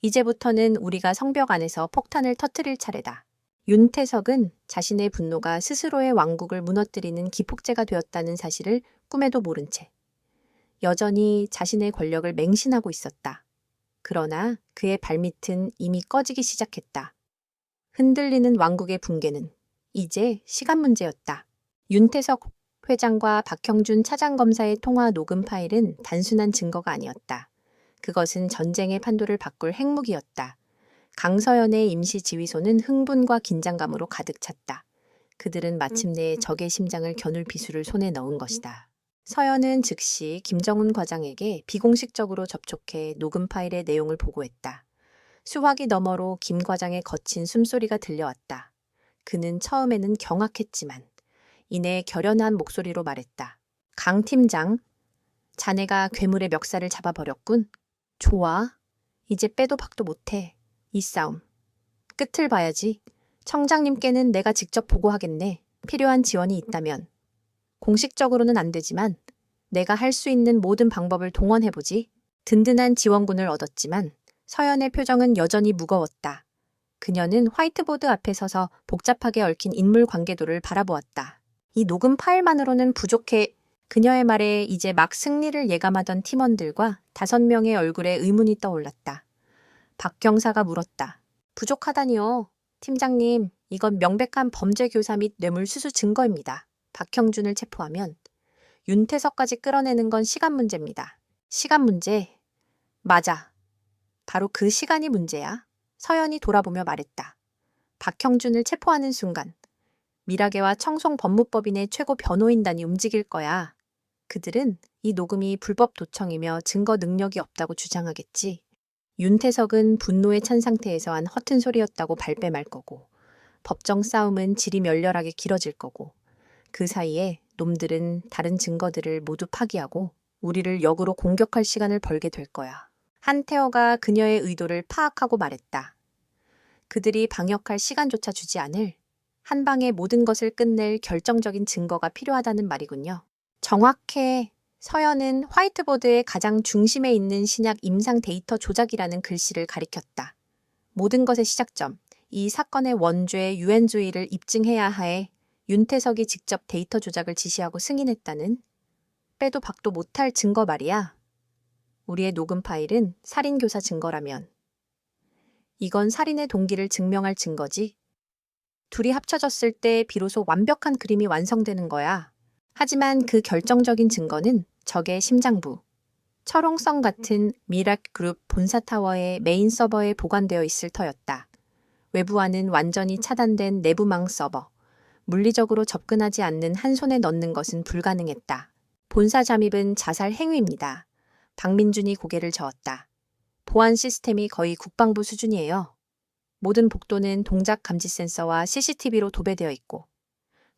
이제부터는 우리가 성벽 안에서 폭탄을 터뜨릴 차례다. 윤태석은 자신의 분노가 스스로의 왕국을 무너뜨리는 기폭제가 되었다는 사실을 꿈에도 모른 채 여전히 자신의 권력을 맹신하고 있었다. 그러나 그의 발밑은 이미 꺼지기 시작했다. 흔들리는 왕국의 붕괴는 이제 시간 문제였다. 윤태석 회장과 박형준 차장검사의 통화 녹음 파일은 단순한 증거가 아니었다. 그것은 전쟁의 판도를 바꿀 핵무기였다. 강서연의 임시지휘소는 흥분과 긴장감으로 가득 찼다. 그들은 마침내 적의 심장을 겨눌 비수를 손에 넣은 것이다. 서연은 즉시 김정훈 과장에게 비공식적으로 접촉해 녹음 파일의 내용을 보고했다. 수화기 너머로 김 과장의 거친 숨소리가 들려왔다. 그는 처음에는 경악했지만 이내 결연한 목소리로 말했다. 강 팀장, 자네가 괴물의 멱살을 잡아버렸군. 좋아. 이제 빼도 박도 못해. 이 싸움. 끝을 봐야지. 청장님께는 내가 직접 보고하겠네. 필요한 지원이 있다면. 공식적으로는 안 되지만 내가 할 수 있는 모든 방법을 동원해보지. 든든한 지원군을 얻었지만 서연의 표정은 여전히 무거웠다. 그녀는 화이트보드 앞에 서서 복잡하게 얽힌 인물 관계도를 바라보았다. 이 녹음 파일만으로는 부족해. 그녀의 말에 이제 막 승리를 예감하던 팀원들과 5명의 얼굴에 의문이 떠올랐다. 박 경사가 물었다. 부족하다니요. 팀장님, 이건 명백한 범죄 교사 및 뇌물수수 증거입니다. 박형준을 체포하면 윤태석까지 끌어내는 건 시간 문제입니다. 시간 문제? 맞아. 바로 그 시간이 문제야. 서연이 돌아보며 말했다. 박형준을 체포하는 순간 미라계와 청송법무법인의 최고 변호인단이 움직일 거야. 그들은 이 녹음이 불법 도청이며 증거 능력이 없다고 주장하겠지. 윤태석은 분노에 찬 상태에서 한 허튼 소리였다고 발뺌할 거고 법정 싸움은 질이 멸렬하게 길어질 거고 그 사이에 놈들은 다른 증거들을 모두 파기하고 우리를 역으로 공격할 시간을 벌게 될 거야. 한태어가 그녀의 의도를 파악하고 말했다. 그들이 방역할 시간조차 주지 않을 한 방에 모든 것을 끝낼 결정적인 증거가 필요하다는 말이군요. 정확해. 서연은 화이트보드의 가장 중심에 있는 신약 임상 데이터 조작이라는 글씨를 가리켰다. 모든 것의 시작점, 이 사건의 원죄 유엔주의를 입증해야 하에 윤태석이 직접 데이터 조작을 지시하고 승인했다는 빼도 박도 못할 증거 말이야. 우리의 녹음 파일은 살인교사 증거라면 이건 살인의 동기를 증명할 증거지. 둘이 합쳐졌을 때 비로소 완벽한 그림이 완성되는 거야. 하지만 그 결정적인 증거는 적의 심장부, 철옹성 같은 미락그룹 본사타워의 메인 서버에 보관되어 있을 터였다. 외부와는 완전히 차단된 내부망 서버, 물리적으로 접근하지 않는 한 손에 넣는 것은 불가능했다. 본사 잠입은 자살 행위입니다. 박민준이 고개를 저었다. 보안 시스템이 거의 국방부 수준이에요. 모든 복도는 동작 감지 센서와 CCTV로 도배되어 있고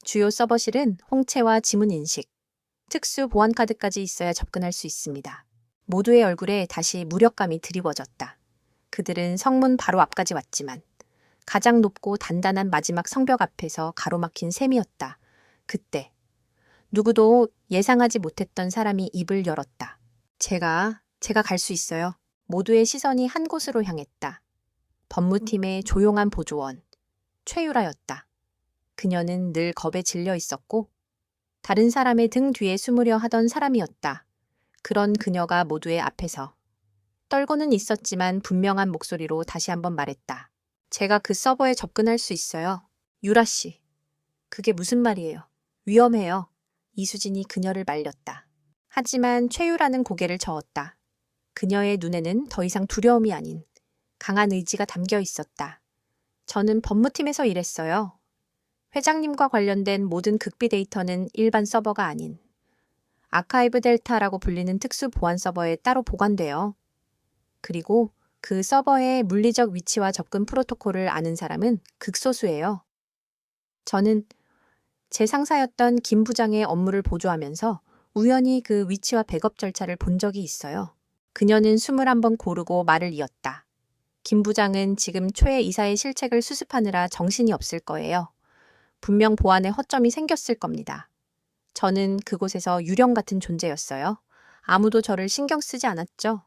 주요 서버실은 홍채와 지문 인식, 특수 보안 카드까지 있어야 접근할 수 있습니다. 모두의 얼굴에 다시 무력감이 드리워졌다. 그들은 성문 바로 앞까지 왔지만 가장 높고 단단한 마지막 성벽 앞에서 가로막힌 셈이었다. 그때 누구도 예상하지 못했던 사람이 입을 열었다. 제가 갈 수 있어요. 모두의 시선이 한 곳으로 향했다. 법무팀의 조용한 보조원, 최유라였다. 그녀는 늘 겁에 질려 있었고 다른 사람의 등 뒤에 숨으려 하던 사람이었다. 그런 그녀가 모두의 앞에서 떨고는 있었지만 분명한 목소리로 다시 한번 말했다. 제가 그 서버에 접근할 수 있어요. 유라 씨. 그게 무슨 말이에요? 위험해요. 이수진이 그녀를 말렸다. 하지만 최유라는 고개를 저었다. 그녀의 눈에는 더 이상 두려움이 아닌 강한 의지가 담겨 있었다. 저는 법무팀에서 일했어요. 회장님과 관련된 모든 극비 데이터는 일반 서버가 아닌 아카이브 델타라고 불리는 특수 보안 서버에 따로 보관돼요. 그리고 그 서버의 물리적 위치와 접근 프로토콜을 아는 사람은 극소수예요. 저는 제 상사였던 김 부장의 업무를 보조하면서 우연히 그 위치와 백업 절차를 본 적이 있어요. 그녀는 숨을 한번 고르고 말을 이었다. 김 부장은 지금 최 이사의 실책을 수습하느라 정신이 없을 거예요. 분명 보안에 허점이 생겼을 겁니다. 저는 그곳에서 유령 같은 존재였어요. 아무도 저를 신경 쓰지 않았죠.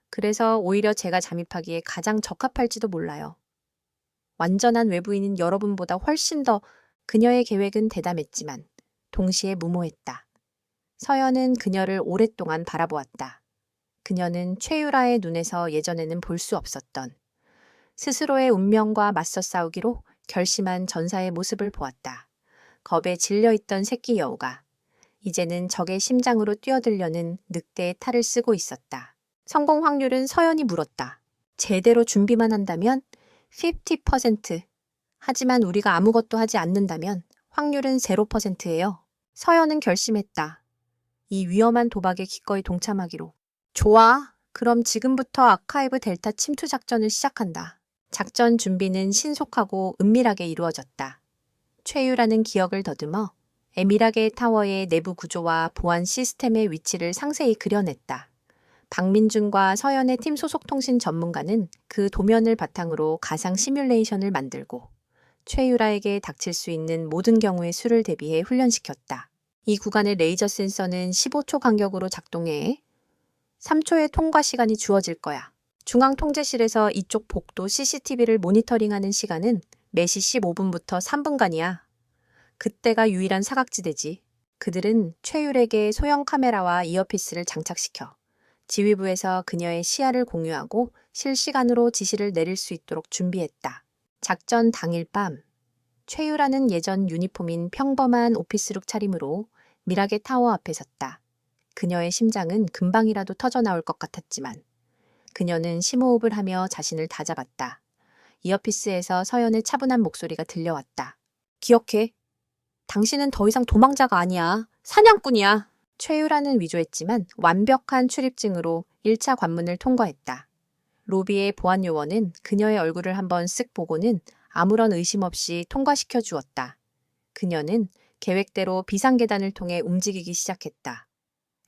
그래서 오히려 제가 잠입하기에 가장 적합할지도 몰라요. 완전한 외부인인 여러분보다 훨씬 더 그녀의 계획은 대담했지만 동시에 무모했다. 서연은 그녀를 오랫동안 바라보았다. 그녀는 최유라의 눈에서 예전에는 볼 수 없었던 스스로의 운명과 맞서 싸우기로 결심한 전사의 모습을 보았다. 겁에 질려있던 새끼 여우가 이제는 적의 심장으로 뛰어들려는 늑대의 탈을 쓰고 있었다. 성공 확률은 서연이 물었다. 제대로 준비만 한다면 50%. 하지만 우리가 아무것도 하지 않는다면 확률은 0%예요. 서연은 결심했다. 이 위험한 도박에 기꺼이 동참하기로. 좋아. 그럼 지금부터 아카이브 델타 침투 작전을 시작한다. 작전 준비는 신속하고 은밀하게 이루어졌다. 최유라는 기억을 더듬어 에미라게 타워의 내부 구조와 보안 시스템의 위치를 상세히 그려냈다. 박민준과 서연의 팀 소속 통신 전문가는 그 도면을 바탕으로 가상 시뮬레이션을 만들고 최유라에게 닥칠 수 있는 모든 경우의 수를 대비해 훈련시켰다. 이 구간의 레이저 센서는 15초 간격으로 작동해 3초의 통과 시간이 주어질 거야. 중앙통제실에서 이쪽 복도 CCTV를 모니터링하는 시간은 4시 15분부터 3분간이야. 그때가 유일한 사각지대지. 그들은 최율에게 소형 카메라와 이어피스를 장착시켜 지휘부에서 그녀의 시야를 공유하고 실시간으로 지시를 내릴 수 있도록 준비했다. 작전 당일 밤, 최유라는 예전 유니폼인 평범한 오피스룩 차림으로 미라게 타워 앞에 섰다. 그녀의 심장은 금방이라도 터져나올 것 같았지만 그녀는 심호흡을 하며 자신을 다잡았다. 이어피스에서 서연의 차분한 목소리가 들려왔다. 기억해. 당신은 더 이상 도망자가 아니야. 사냥꾼이야. 최유라는 위조했지만 완벽한 출입증으로 1차 관문을 통과했다. 로비의 보안 요원은 그녀의 얼굴을 한번 쓱 보고는 아무런 의심 없이 통과시켜 주었다. 그녀는 계획대로 비상계단을 통해 움직이기 시작했다.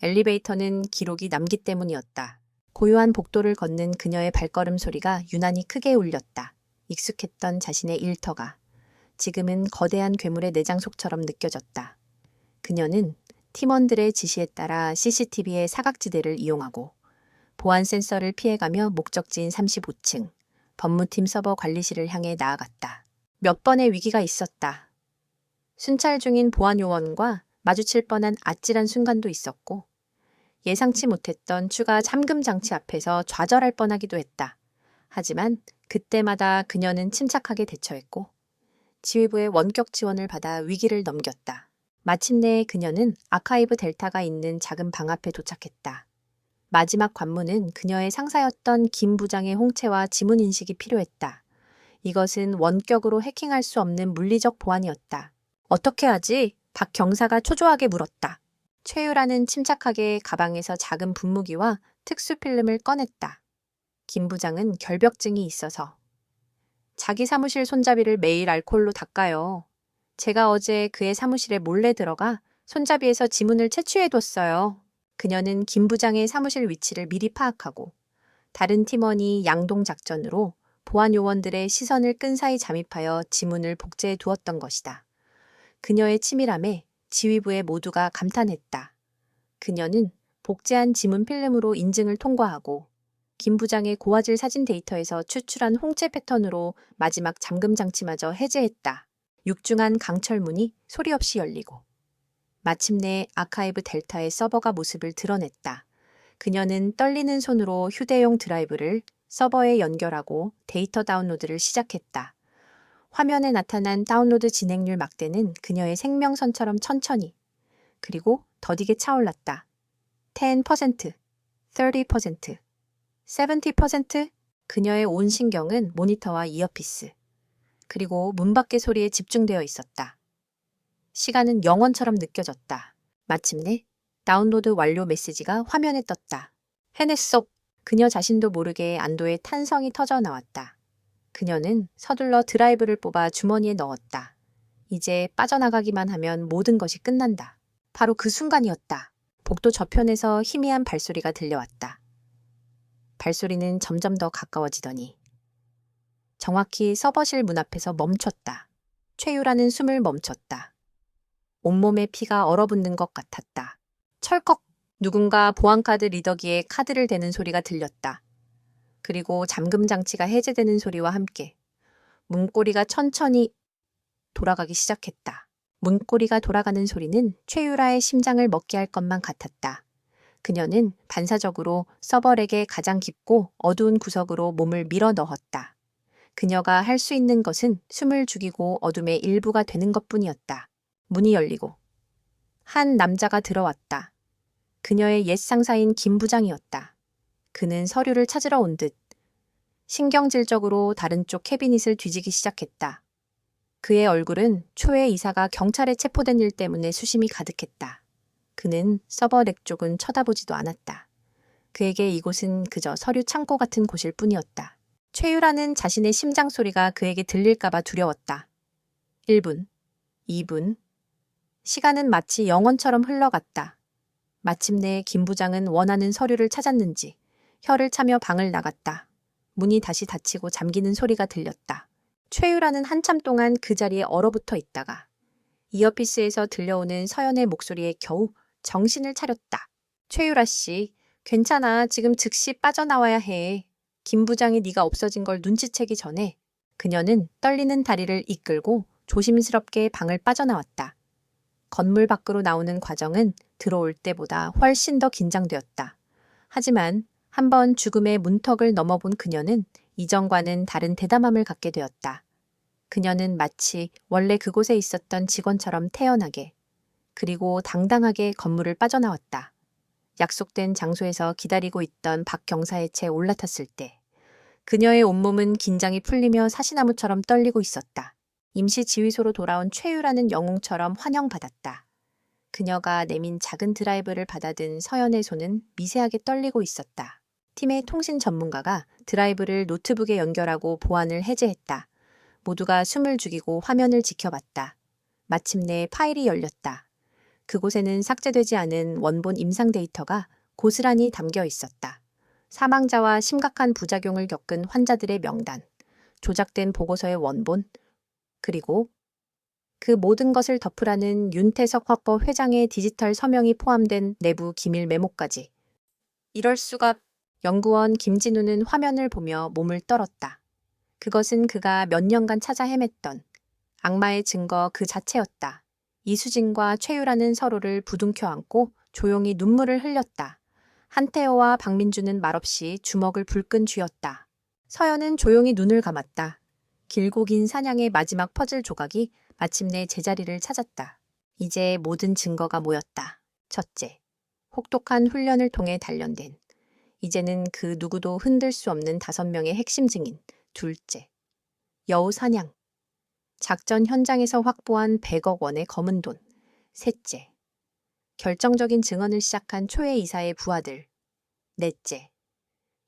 엘리베이터는 기록이 남기 때문이었다. 고요한 복도를 걷는 그녀의 발걸음 소리가 유난히 크게 울렸다. 익숙했던 자신의 일터가 지금은 거대한 괴물의 내장속처럼 느껴졌다. 그녀는 팀원들의 지시에 따라 CCTV의 사각지대를 이용하고 보안 센서를 피해가며 목적지인 35층 법무팀 서버 관리실을 향해 나아갔다. 몇 번의 위기가 있었다. 순찰 중인 보안 요원과 마주칠 뻔한 아찔한 순간도 있었고 예상치 못했던 추가 잠금 장치 앞에서 좌절할 뻔하기도 했다. 하지만 그때마다 그녀는 침착하게 대처했고 지휘부의 원격 지원을 받아 위기를 넘겼다. 마침내 그녀는 아카이브 델타가 있는 작은 방 앞에 도착했다. 마지막 관문은 그녀의 상사였던 김 부장의 홍채와 지문 인식이 필요했다. 이것은 원격으로 해킹할 수 없는 물리적 보안이었다. 어떻게 하지? 박 경사가 초조하게 물었다. 최유라는 침착하게 가방에서 작은 분무기와 특수 필름을 꺼냈다. 김 부장은 결벽증이 있어서 자기 사무실 손잡이를 매일 알코올로 닦아요. 제가 어제 그의 사무실에 몰래 들어가 손잡이에서 지문을 채취해뒀어요. 그녀는 김 부장의 사무실 위치를 미리 파악하고 다른 팀원이 양동 작전으로 보안 요원들의 시선을 끈 사이 잠입하여 지문을 복제해 두었던 것이다. 그녀의 치밀함에 지휘부의 모두가 감탄했다. 그녀는 복제한 지문 필름으로 인증을 통과하고 김 부장의 고화질 사진 데이터에서 추출한 홍채 패턴으로 마지막 잠금 장치마저 해제했다. 육중한 강철문이 소리 없이 열리고 마침내 아카이브 델타의 서버가 모습을 드러냈다. 그녀는 떨리는 손으로 휴대용 드라이브를 서버에 연결하고 데이터 다운로드를 시작했다. 화면에 나타난 다운로드 진행률 막대는 그녀의 생명선처럼 천천히 그리고 더디게 차올랐다. 10%, 30%, 70%? 그녀의 온 신경은 모니터와 이어피스, 그리고 문 밖의 소리에 집중되어 있었다. 시간은 영원처럼 느껴졌다. 마침내 다운로드 완료 메시지가 화면에 떴다. 해냈어. 그녀 자신도 모르게 안도의 탄성이 터져 나왔다. 그녀는 서둘러 드라이브를 뽑아 주머니에 넣었다. 이제 빠져나가기만 하면 모든 것이 끝난다. 바로 그 순간이었다. 복도 저편에서 희미한 발소리가 들려왔다. 발소리는 점점 더 가까워지더니 정확히 서버실 문 앞에서 멈췄다. 최유라는 숨을 멈췄다. 온몸에 피가 얼어붙는 것 같았다. 철컥! 누군가 보안카드 리더기에 카드를 대는 소리가 들렸다. 그리고 잠금 장치가 해제되는 소리와 함께 문고리가 천천히 돌아가기 시작했다. 문고리가 돌아가는 소리는 최유라의 심장을 먹게 할 것만 같았다. 그녀는 반사적으로 서버렉의 가장 깊고 어두운 구석으로 몸을 밀어 넣었다. 그녀가 할 수 있는 것은 숨을 죽이고 어둠의 일부가 되는 것뿐이었다. 문이 열리고 한 남자가 들어왔다. 그녀의 옛 상사인 김 부장이었다. 그는 서류를 찾으러 온 듯 신경질적으로 다른 쪽 캐비닛을 뒤지기 시작했다. 그의 얼굴은 초에 이사가 경찰에 체포된 일 때문에 수심이 가득했다. 그는 서버 렉 쪽은 쳐다보지도 않았다. 그에게 이곳은 그저 서류 창고 같은 곳일 뿐이었다. 최유라는 자신의 심장 소리가 그에게 들릴까봐 두려웠다. 1분, 2분. 시간은 마치 영원처럼 흘러갔다. 마침내 김 부장은 원하는 서류를 찾았는지 혀를 차며 방을 나갔다. 문이 다시 닫히고 잠기는 소리가 들렸다. 최유라는 한참 동안 그 자리에 얼어붙어 있다가 이어피스에서 들려오는 서연의 목소리에 겨우 정신을 차렸다. 최유라 씨, 괜찮아. 지금 즉시 빠져나와야 해. 김 부장이 네가 없어진 걸 눈치채기 전에. 그녀는 떨리는 다리를 이끌고 조심스럽게 방을 빠져나왔다. 건물 밖으로 나오는 과정은 들어올 때보다 훨씬 더 긴장되었다. 하지만 한번 죽음의 문턱을 넘어본 그녀는 이전과는 다른 대담함을 갖게 되었다. 그녀는 마치 원래 그곳에 있었던 직원처럼 태연하게 그리고 당당하게 건물을 빠져나왔다. 약속된 장소에서 기다리고 있던 박 경사의 채 올라탔을 때 그녀의 온몸은 긴장이 풀리며 사시나무처럼 떨리고 있었다. 임시 지휘소로 돌아온 최유라는 영웅처럼 환영받았다. 그녀가 내민 작은 드라이브를 받아든 서연의 손은 미세하게 떨리고 있었다. 팀의 통신 전문가가 드라이브를 노트북에 연결하고 보안을 해제했다. 모두가 숨을 죽이고 화면을 지켜봤다. 마침내 파일이 열렸다. 그곳에는 삭제되지 않은 원본 임상 데이터가 고스란히 담겨 있었다. 사망자와 심각한 부작용을 겪은 환자들의 명단, 조작된 보고서의 원본, 그리고 그 모든 것을 덮으라는 윤태석 화법 회장의 디지털 서명이 포함된 내부 기밀 메모까지. 이럴 수가. 연구원 김진우는 화면을 보며 몸을 떨었다. 그것은 그가 몇 년간 찾아 헤맸던 악마의 증거 그 자체였다. 이수진과 최유라는 서로를 부둥켜 안고 조용히 눈물을 흘렸다. 한태호와 박민주는 말없이 주먹을 불끈 쥐었다. 서연은 조용히 눈을 감았다. 길고 긴 사냥의 마지막 퍼즐 조각이 마침내 제자리를 찾았다. 이제 모든 증거가 모였다. 첫째, 혹독한 훈련을 통해 단련된 이제는 그 누구도 흔들 수 없는 5명의 핵심 증인. 둘째, 여우 사냥. 작전 현장에서 확보한 100억 원의 검은 돈. 셋째, 결정적인 증언을 시작한 초회 이사의 부하들. 넷째,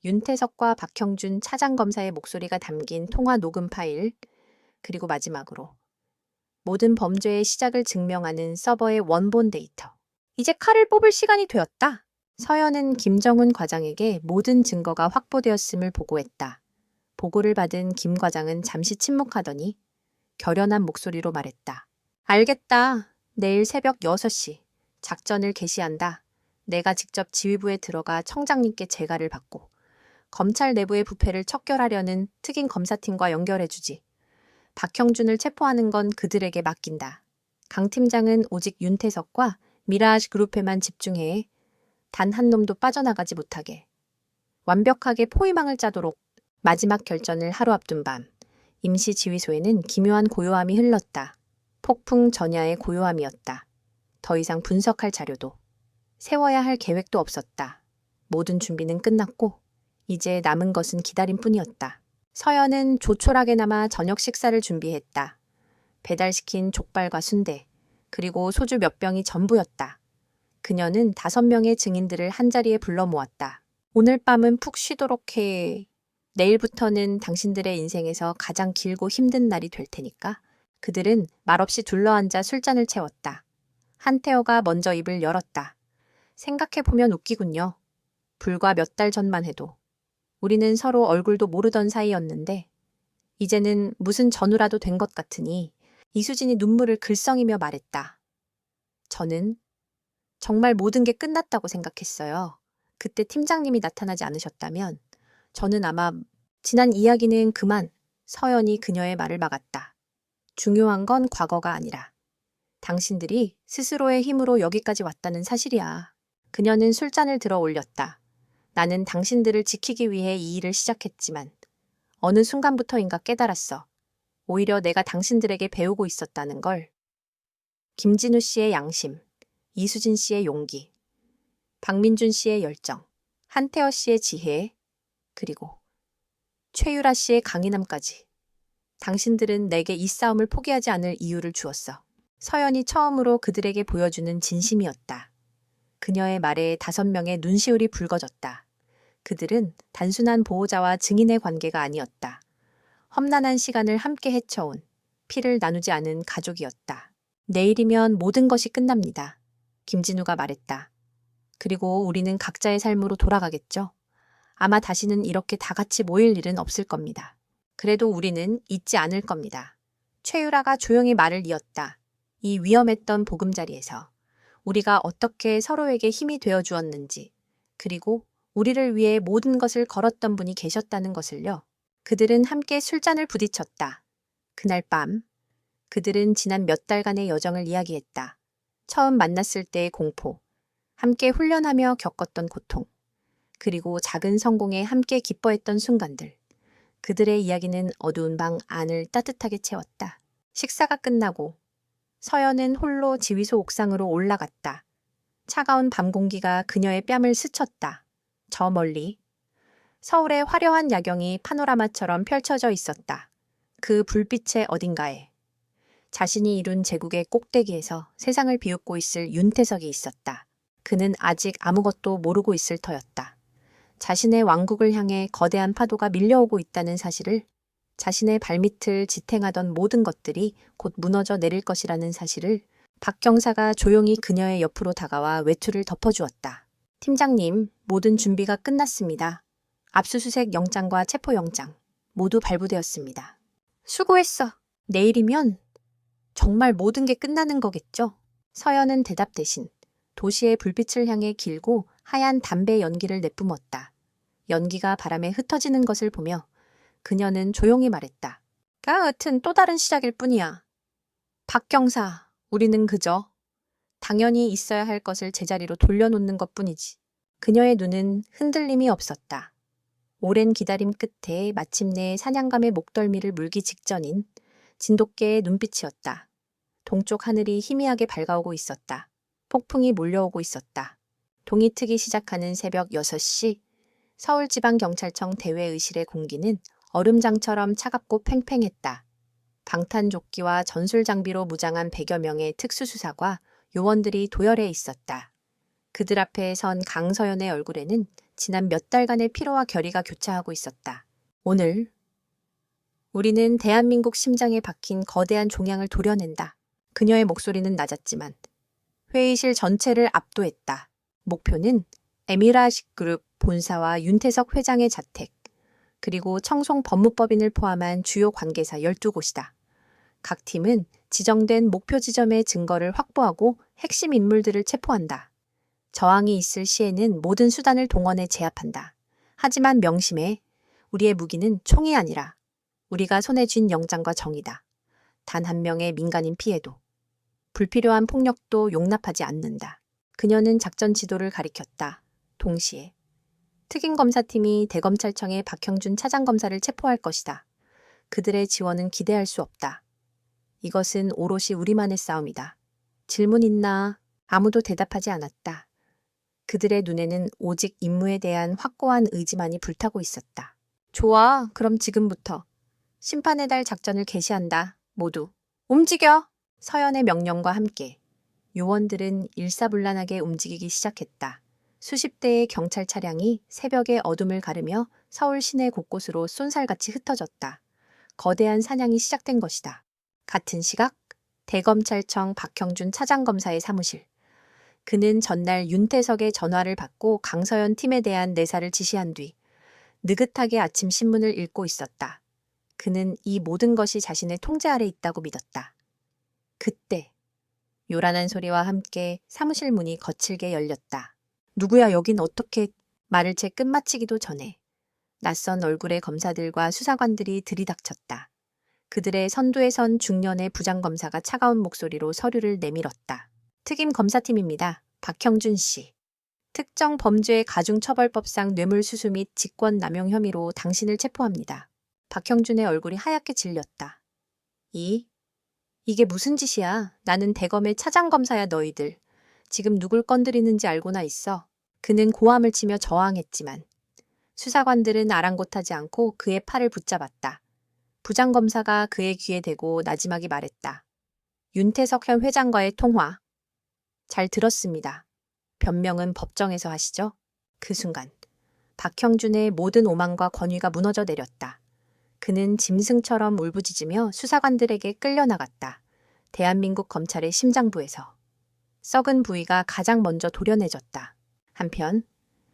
윤태석과 박형준 차장검사의 목소리가 담긴 통화 녹음 파일. 그리고 마지막으로 모든 범죄의 시작을 증명하는 서버의 원본 데이터. 이제 칼을 뽑을 시간이 되었다. 서연은 김정훈 과장에게 모든 증거가 확보되었음을 보고했다. 보고를 받은 김 과장은 잠시 침묵하더니 결연한 목소리로 말했다. 알겠다. 내일 새벽 6시 작전을 개시한다. 내가 직접 지휘부에 들어가 청장님께 재가를 받고 검찰 내부의 부패를 척결하려는 특임 검사팀과 연결해주지. 박형준을 체포하는 건 그들에게 맡긴다. 강 팀장은 오직 윤태석과 미라아시 그룹에만 집중해 단 한 놈도 빠져나가지 못하게 완벽하게 포위망을 짜도록. 마지막 결전을 하루 앞둔 밤 임시 지휘소에는 기묘한 고요함이 흘렀다. 폭풍 전야의 고요함이었다. 더 이상 분석할 자료도 세워야 할 계획도 없었다. 모든 준비는 끝났고 이제 남은 것은 기다림뿐이었다. 서연은 조촐하게나마 저녁 식사를 준비했다. 배달시킨 족발과 순대, 그리고 소주 몇 병이 전부였다. 그녀는 5명의 증인들을 한자리에 불러 모았다. 오늘 밤은 푹 쉬도록 해. 내일부터는 당신들의 인생에서 가장 길고 힘든 날이 될 테니까. 그들은 말없이 둘러앉아 술잔을 채웠다. 한태호가 먼저 입을 열었다. 생각해보면 웃기군요. 불과 몇 달 전만 해도 우리는 서로 얼굴도 모르던 사이였는데 이제는 무슨 전우라도 된 것 같으니. 이수진이 눈물을 글썽이며 말했다. 저는 정말 모든 게 끝났다고 생각했어요. 그때 팀장님이 나타나지 않으셨다면 저는 아마. 지난 이야기는 그만. 서연이 그녀의 말을 막았다. 중요한 건 과거가 아니라 당신들이 스스로의 힘으로 여기까지 왔다는 사실이야. 그녀는 술잔을 들어 올렸다. 나는 당신들을 지키기 위해 이 일을 시작했지만 어느 순간부터인가 깨달았어. 오히려 내가 당신들에게 배우고 있었다는 걸. 김진우 씨의 양심, 이수진 씨의 용기, 박민준 씨의 열정, 한태호 씨의 지혜, 그리고 최유라 씨의 강인함까지. 당신들은 내게 이 싸움을 포기하지 않을 이유를 주었어. 서연이 처음으로 그들에게 보여주는 진심이었다. 그녀의 말에 5명의 눈시울이 붉어졌다. 그들은 단순한 보호자와 증인의 관계가 아니었다. 험난한 시간을 함께 헤쳐온 피를 나누지 않은 가족이었다. 내일이면 모든 것이 끝납니다. 김진우가 말했다. 그리고 우리는 각자의 삶으로 돌아가겠죠. 아마 다시는 이렇게 다 같이 모일 일은 없을 겁니다. 그래도 우리는 잊지 않을 겁니다. 최유라가 조용히 말을 이었다. 이 위험했던 보금자리에서 우리가 어떻게 서로에게 힘이 되어 주었는지, 그리고 우리를 위해 모든 것을 걸었던 분이 계셨다는 것을요. 그들은 함께 술잔을 부딪혔다. 그날 밤, 그들은 지난 몇 달간의 여정을 이야기했다. 처음 만났을 때의 공포, 함께 훈련하며 겪었던 고통, 그리고 작은 성공에 함께 기뻐했던 순간들. 그들의 이야기는 어두운 방 안을 따뜻하게 채웠다. 식사가 끝나고 서연은 홀로 지휘소 옥상으로 올라갔다. 차가운 밤 공기가 그녀의 뺨을 스쳤다. 저 멀리 서울의 화려한 야경이 파노라마처럼 펼쳐져 있었다. 그 불빛의 어딘가에 자신이 이룬 제국의 꼭대기에서 세상을 비웃고 있을 윤태석이 있었다. 그는 아직 아무것도 모르고 있을 터였다. 자신의 왕국을 향해 거대한 파도가 밀려오고 있다는 사실을, 자신의 발밑을 지탱하던 모든 것들이 곧 무너져 내릴 것이라는 사실을. 박 경사가 조용히 그녀의 옆으로 다가와 외투를 덮어주었다. 팀장님, 모든 준비가 끝났습니다. 압수수색 영장과 체포영장 모두 발부되었습니다. 수고했어. 내일이면 정말 모든 게 끝나는 거겠죠? 서연은 대답 대신 도시의 불빛을 향해 길고 하얀 담배 연기를 내뿜었다. 연기가 바람에 흩어지는 것을 보며 그녀는 조용히 말했다. 하여튼 또 다른 시작일 뿐이야. 박 경사, 우리는 그저 당연히 있어야 할 것을 제자리로 돌려놓는 것뿐이지. 그녀의 눈은 흔들림이 없었다. 오랜 기다림 끝에 마침내 사냥감의 목덜미를 물기 직전인 진돗개의 눈빛이었다. 동쪽 하늘이 희미하게 밝아오고 있었다. 폭풍이 몰려오고 있었다. 동이 트기 시작하는 새벽 6시, 서울지방경찰청 대외의실의 공기는 얼음장처럼 차갑고 팽팽했다. 방탄조끼와 전술장비로 무장한 100여 명의 특수수사과 요원들이 도열해 있었다. 그들 앞에 선 강서연의 얼굴에는 지난 몇 달간의 피로와 결의가 교차하고 있었다. 오늘 우리는 대한민국 심장에 박힌 거대한 종양을 도려낸다. 그녀의 목소리는 낮았지만 회의실 전체를 압도했다. 목표는 에미라식그룹 본사와 윤태석 회장의 자택, 그리고 청송 법무법인을 포함한 주요 관계사 12곳이다. 각 팀은 지정된 목표 지점의 증거를 확보하고 핵심 인물들을 체포한다. 저항이 있을 시에는 모든 수단을 동원해 제압한다. 하지만 명심해, 우리의 무기는 총이 아니라 우리가 손에 쥔 영장과 정의다. 단 한 명의 민간인 피해도, 불필요한 폭력도 용납하지 않는다. 그녀는 작전 지도를 가리켰다. 동시에 특임검사팀이 대검찰청의 박형준 차장검사를 체포할 것이다. 그들의 지원은 기대할 수 없다. 이것은 오롯이 우리만의 싸움이다. 질문 있나? 아무도 대답하지 않았다. 그들의 눈에는 오직 임무에 대한 확고한 의지만이 불타고 있었다. 좋아, 그럼 지금부터 심판의 달 작전을 개시한다. 모두 움직여! 서연의 명령과 함께 요원들은 일사불란하게 움직이기 시작했다. 수십 대의 경찰 차량이 새벽의 어둠을 가르며 서울 시내 곳곳으로 쏜살같이 흩어졌다. 거대한 사냥이 시작된 것이다. 같은 시각 대검찰청 박형준 차장검사의 사무실. 그는 전날 윤태석의 전화를 받고 강서연 팀에 대한 내사를 지시한 뒤 느긋하게 아침 신문을 읽고 있었다. 그는 이 모든 것이 자신의 통제 아래 있다고 믿었다. 그때 요란한 소리와 함께 사무실 문이 거칠게 열렸다. 누구야, 여긴 어떻게? 말을 채 끝마치기도 전에 낯선 얼굴의 검사들과 수사관들이 들이닥쳤다. 그들의 선두에 선 중년의 부장검사가 차가운 목소리로 서류를 내밀었다. 특임검사팀입니다. 박형준 씨. 특정 범죄 가중처벌법상 뇌물수수 및 직권남용 혐의로 당신을 체포합니다. 박형준의 얼굴이 하얗게 질렸다. 이게 무슨 짓이야? 나는 대검의 차장검사야, 너희들. 지금 누굴 건드리는지 알고나 있어. 그는 고함을 치며 저항했지만 수사관들은 아랑곳하지 않고 그의 팔을 붙잡았다. 부장검사가 그의 귀에 대고 나지막이 말했다. 윤태석 현 회장과의 통화. 잘 들었습니다. 변명은 법정에서 하시죠. 그 순간 박형준의 모든 오만과 권위가 무너져 내렸다. 그는 짐승처럼 울부짖으며 수사관들에게 끌려나갔다. 대한민국 검찰의 심장부에서 썩은 부위가 가장 먼저 도려내졌다. 한편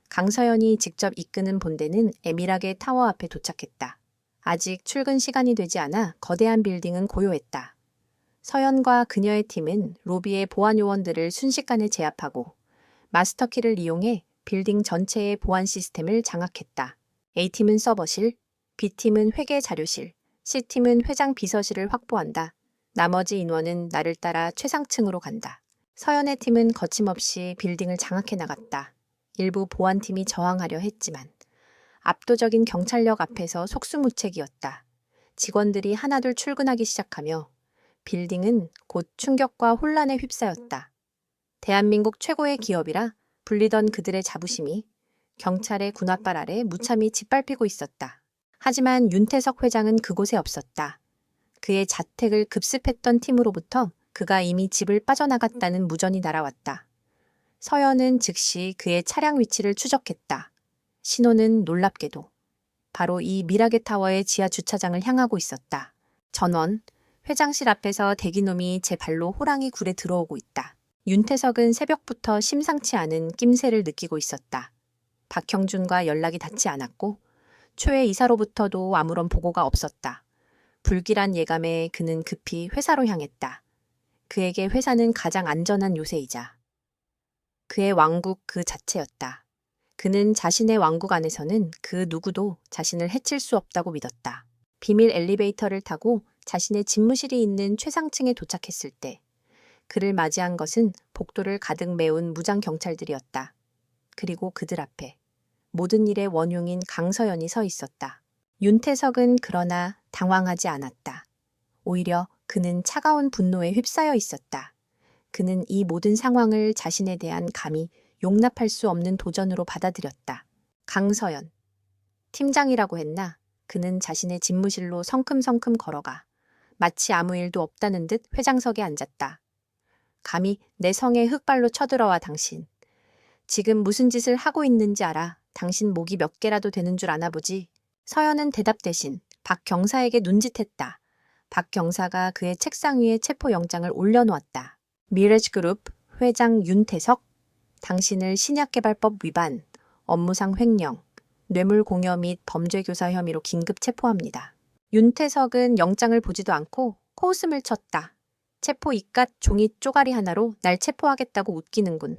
강서연이 직접 이끄는 본대는 에밀하게 타워 앞에 도착했다. 아직 출근 시간이 되지 않아 거대한 빌딩은 고요했다. 서연과 그녀의 팀은 로비의 보안 요원들을 순식간에 제압하고 마스터키를 이용해 빌딩 전체의 보안 시스템을 장악했다. A팀은 서버실, B팀은 회계 자료실, C팀은 회장 비서실을 확보한다. 나머지 인원은 나를 따라 최상층으로 간다. 서연의 팀은 거침없이 빌딩을 장악해 나갔다. 일부 보안팀이 저항하려 했지만 압도적인 경찰력 앞에서 속수무책이었다. 직원들이 하나둘 출근하기 시작하며 빌딩은 곧 충격과 혼란에 휩싸였다. 대한민국 최고의 기업이라 불리던 그들의 자부심이 경찰의 군홧발 아래 무참히 짓밟히고 있었다. 하지만 윤태석 회장은 그곳에 없었다. 그의 자택을 급습했던 팀으로부터 그가 이미 집을 빠져나갔다는 무전이 날아왔다. 서연은 즉시 그의 차량 위치를 추적했다. 신호는 놀랍게도 바로 이 미라게 타워의 지하 주차장을 향하고 있었다. 전원, 회장실 앞에서 대기놈이 제 발로 호랑이 굴에 들어오고 있다. 윤태석은 새벽부터 심상치 않은 낌새를 느끼고 있었다. 박형준과 연락이 닿지 않았고 초회 이사로부터도 아무런 보고가 없었다. 불길한 예감에 그는 급히 회사로 향했다. 그에게 회사는 가장 안전한 요새이자 그의 왕국 그 자체였다. 그는 자신의 왕국 안에서는 그 누구도 자신을 해칠 수 없다고 믿었다. 비밀 엘리베이터를 타고 자신의 집무실이 있는 최상층에 도착했을 때 그를 맞이한 것은 복도를 가득 메운 무장 경찰들이었다. 그리고 그들 앞에 모든 일의 원흉인 강서연이 서 있었다. 윤태석은 그러나 당황하지 않았다. 오히려 그는 차가운 분노에 휩싸여 있었다. 그는 이 모든 상황을 자신에 대한 감히 용납할 수 없는 도전으로 받아들였다. 강서연. 팀장이라고 했나? 그는 자신의 집무실로 성큼성큼 걸어가 마치 아무 일도 없다는 듯 회장석에 앉았다. 감히 내 성에 흙발로 쳐들어와 당신. 지금 무슨 짓을 하고 있는지 알아. 당신 목이 몇 개라도 되는 줄 아나 보지. 서연은 대답 대신 박 경사에게 눈짓했다. 박 경사가 그의 책상 위에 체포영장을 올려놓았다. 미래지그룹 회장 윤태석, 당신을 신약개발법 위반, 업무상 횡령, 뇌물공여 및 범죄교사 혐의로 긴급 체포합니다. 윤태석은 영장을 보지도 않고 코웃음을 쳤다. 체포 이깟 종이 쪼가리 하나로 날 체포하겠다고 웃기는군.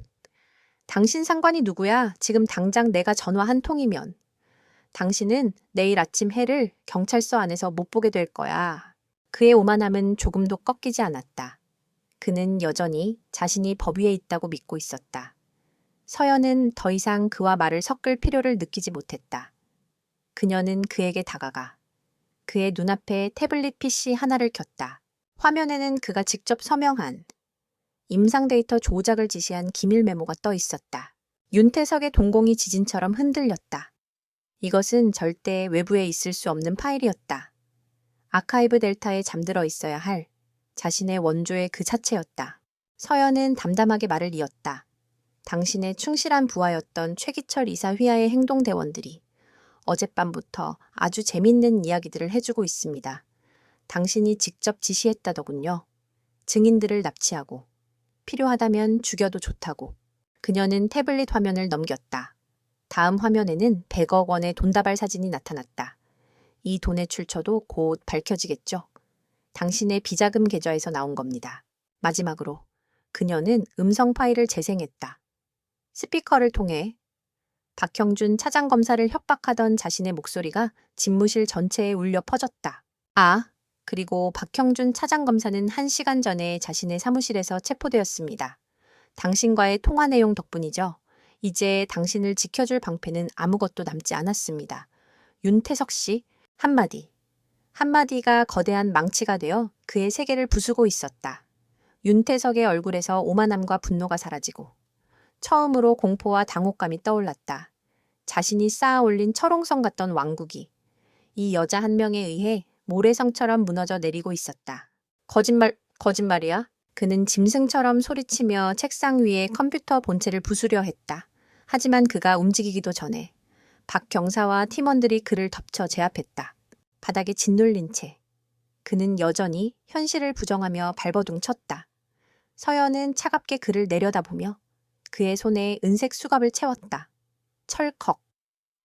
당신 상관이 누구야? 지금 당장 내가 전화 한 통이면. 당신은 내일 아침 해를 경찰서 안에서 못 보게 될 거야. 그의 오만함은 조금도 꺾이지 않았다. 그는 여전히 자신이 법 위에 있다고 믿고 있었다. 서연은 더 이상 그와 말을 섞을 필요를 느끼지 못했다. 그녀는 그에게 다가가 그의 눈앞에 태블릿 PC 하나를 켰다. 화면에는 그가 직접 서명한 임상 데이터 조작을 지시한 기밀 메모가 떠 있었다. 윤태석의 동공이 지진처럼 흔들렸다. 이것은 절대 외부에 있을 수 없는 파일이었다. 아카이브 델타에 잠들어 있어야 할 자신의 원조의 그 자체였다. 서연은 담담하게 말을 이었다. 당신의 충실한 부하였던 최기철 이사 휘하의 행동대원들이 어젯밤부터 아주 재밌는 이야기들을 해주고 있습니다. 당신이 직접 지시했다더군요. 증인들을 납치하고 필요하다면 죽여도 좋다고. 그녀는 태블릿 화면을 넘겼다. 다음 화면에는 100억 원의 돈다발 사진이 나타났다. 이 돈의 출처도 곧 밝혀지겠죠. 당신의 비자금 계좌에서 나온 겁니다. 마지막으로 그녀는 음성 파일을 재생했다. 스피커를 통해 박형준 차장검사를 협박하던 자신의 목소리가 집무실 전체에 울려 퍼졌다. 아, 그리고 박형준 차장검사는 1시간 전에 자신의 사무실에서 체포되었습니다. 당신과의 통화 내용 덕분이죠. 이제 당신을 지켜줄 방패는 아무것도 남지 않았습니다. 윤태석 씨, 한마디. 한마디가 거대한 망치가 되어 그의 세계를 부수고 있었다. 윤태석의 얼굴에서 오만함과 분노가 사라지고 처음으로 공포와 당혹감이 떠올랐다. 자신이 쌓아 올린 철옹성 같던 왕국이 이 여자 한 명에 의해 모래성처럼 무너져 내리고 있었다. 거짓말이야? 그는 짐승처럼 소리치며 책상 위에 컴퓨터 본체를 부수려 했다. 하지만 그가 움직이기도 전에 박 경사와 팀원들이 그를 덮쳐 제압했다. 바닥에 짓눌린 채 그는 여전히 현실을 부정하며 발버둥 쳤다. 서연은 차갑게 그를 내려다보며 그의 손에 은색 수갑을 채웠다. 철컥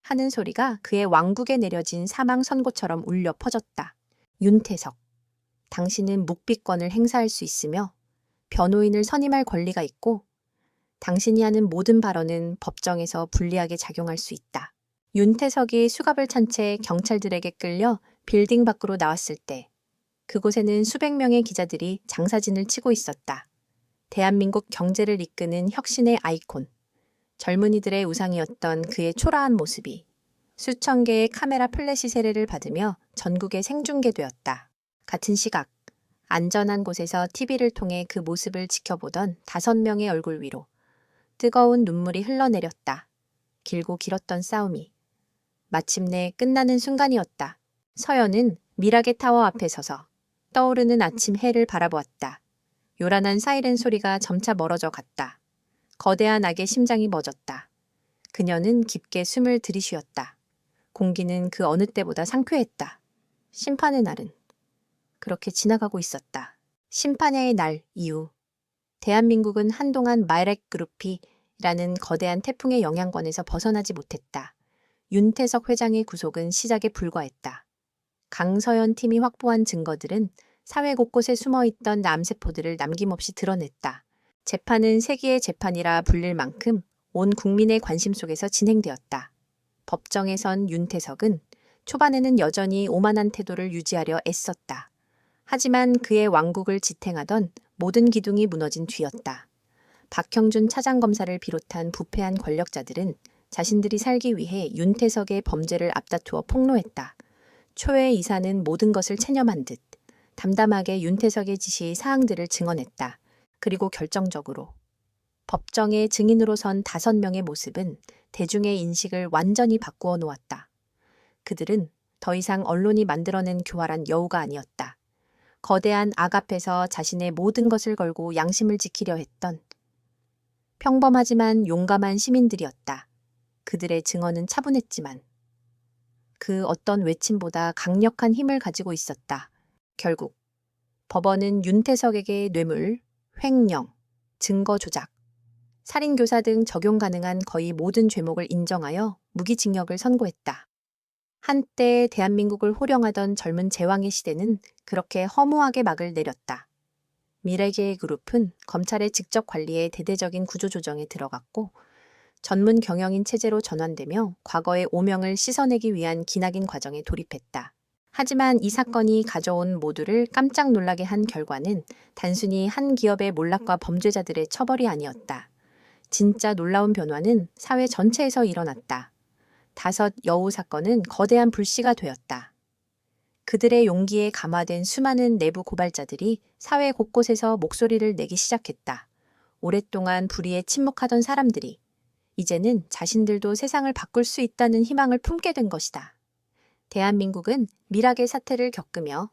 하는 소리가 그의 왕국에 내려진 사망 선고처럼 울려 퍼졌다. 윤태석, 당신은 묵비권을 행사할 수 있으며 변호인을 선임할 권리가 있고 당신이 하는 모든 발언은 법정에서 불리하게 작용할 수 있다. 윤태석이 수갑을 찬 채 경찰들에게 끌려 빌딩 밖으로 나왔을 때 그곳에는 수백 명의 기자들이 장사진을 치고 있었다. 대한민국 경제를 이끄는 혁신의 아이콘, 젊은이들의 우상이었던 그의 초라한 모습이 수천 개의 카메라 플래시 세례를 받으며 전국에 생중계되었다. 같은 시각, 안전한 곳에서 TV를 통해 그 모습을 지켜보던 5명의 얼굴 위로 뜨거운 눈물이 흘러내렸다. 길고 길었던 싸움이 마침내 끝나는 순간이었다. 서연은 미라게 타워 앞에 서서 떠오르는 아침 해를 바라보았다. 요란한 사이렌 소리가 점차 멀어져 갔다. 거대한 악의 심장이 멎었다. 그녀는 깊게 숨을 들이쉬었다. 공기는 그 어느 때보다 상쾌했다. 심판의 날은 그렇게 지나가고 있었다. 심판의 날 이후 대한민국은 한동안 마렉 그룹이라는 거대한 태풍의 영향권에서 벗어나지 못했다. 윤태석 회장의 구속은 시작에 불과했다. 강서연 팀이 확보한 증거들은 사회 곳곳에 숨어있던 암세포들을 남김없이 드러냈다. 재판은 세기의 재판이라 불릴 만큼 온 국민의 관심 속에서 진행되었다. 법정에선 윤태석은 초반에는 여전히 오만한 태도를 유지하려 애썼다. 하지만 그의 왕국을 지탱하던 모든 기둥이 무너진 뒤였다. 박형준 차장검사를 비롯한 부패한 권력자들은 자신들이 살기 위해 윤태석의 범죄를 앞다투어 폭로했다. 초의 이사는 모든 것을 체념한 듯 담담하게 윤태석의 지시 사항들을 증언했다. 그리고 결정적으로 법정의 증인으로 선 5명의 모습은 대중의 인식을 완전히 바꾸어 놓았다. 그들은 더 이상 언론이 만들어낸 교활한 여우가 아니었다. 거대한 악 앞에서 자신의 모든 것을 걸고 양심을 지키려 했던 평범하지만 용감한 시민들이었다. 그들의 증언은 차분했지만 그 어떤 외침보다 강력한 힘을 가지고 있었다. 결국 법원은 윤태석에게 뇌물, 횡령, 증거 조작, 살인교사 등 적용 가능한 거의 모든 죄목을 인정하여 무기징역을 선고했다. 한때 대한민국을 호령하던 젊은 제왕의 시대는 그렇게 허무하게 막을 내렸다. 미래계의 그룹은 검찰의 직접 관리에 대대적인 구조조정에 들어갔고 전문 경영인 체제로 전환되며 과거의 오명을 씻어내기 위한 기나긴 과정에 돌입했다. 하지만 이 사건이 가져온 모두를 깜짝 놀라게 한 결과는 단순히 한 기업의 몰락과 범죄자들의 처벌이 아니었다. 진짜 놀라운 변화는 사회 전체에서 일어났다. 5 여우 사건은 거대한 불씨가 되었다. 그들의 용기에 감화된 수많은 내부 고발자들이 사회 곳곳에서 목소리를 내기 시작했다. 오랫동안 불의에 침묵하던 사람들이 이제는 자신들도 세상을 바꿀 수 있다는 희망을 품게 된 것이다. 대한민국은 밀락의 사태를 겪으며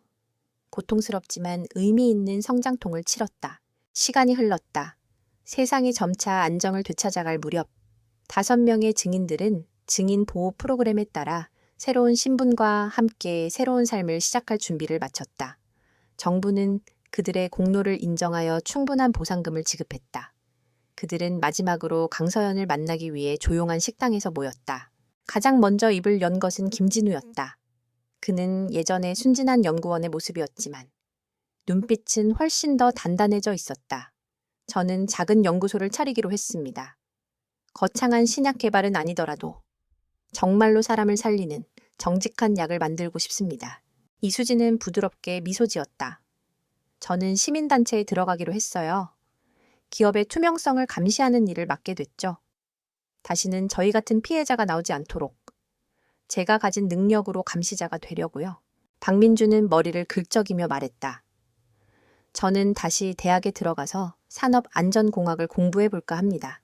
고통스럽지만 의미 있는 성장통을 치렀다. 시간이 흘렀다. 세상이 점차 안정을 되찾아갈 무렵 5명의 증인들은 증인 보호 프로그램에 따라 새로운 신분과 함께 새로운 삶을 시작할 준비를 마쳤다. 정부는 그들의 공로를 인정하여 충분한 보상금을 지급했다. 그들은 마지막으로 강서연을 만나기 위해 조용한 식당에서 모였다. 가장 먼저 입을 연 것은 김진우였다. 그는 예전의 순진한 연구원의 모습이었지만 눈빛은 훨씬 더 단단해져 있었다. 저는 작은 연구소를 차리기로 했습니다. 거창한 신약 개발은 아니더라도 정말로 사람을 살리는 정직한 약을 만들고 싶습니다. 이수진은 부드럽게 미소 지었다. 저는 시민단체에 들어가기로 했어요. 기업의 투명성을 감시하는 일을 맡게 됐죠. 다시는 저희 같은 피해자가 나오지 않도록 제가 가진 능력으로 감시자가 되려고요. 박민주는 머리를 긁적이며 말했다. 저는 다시 대학에 들어가서 산업안전공학을 공부해볼까 합니다.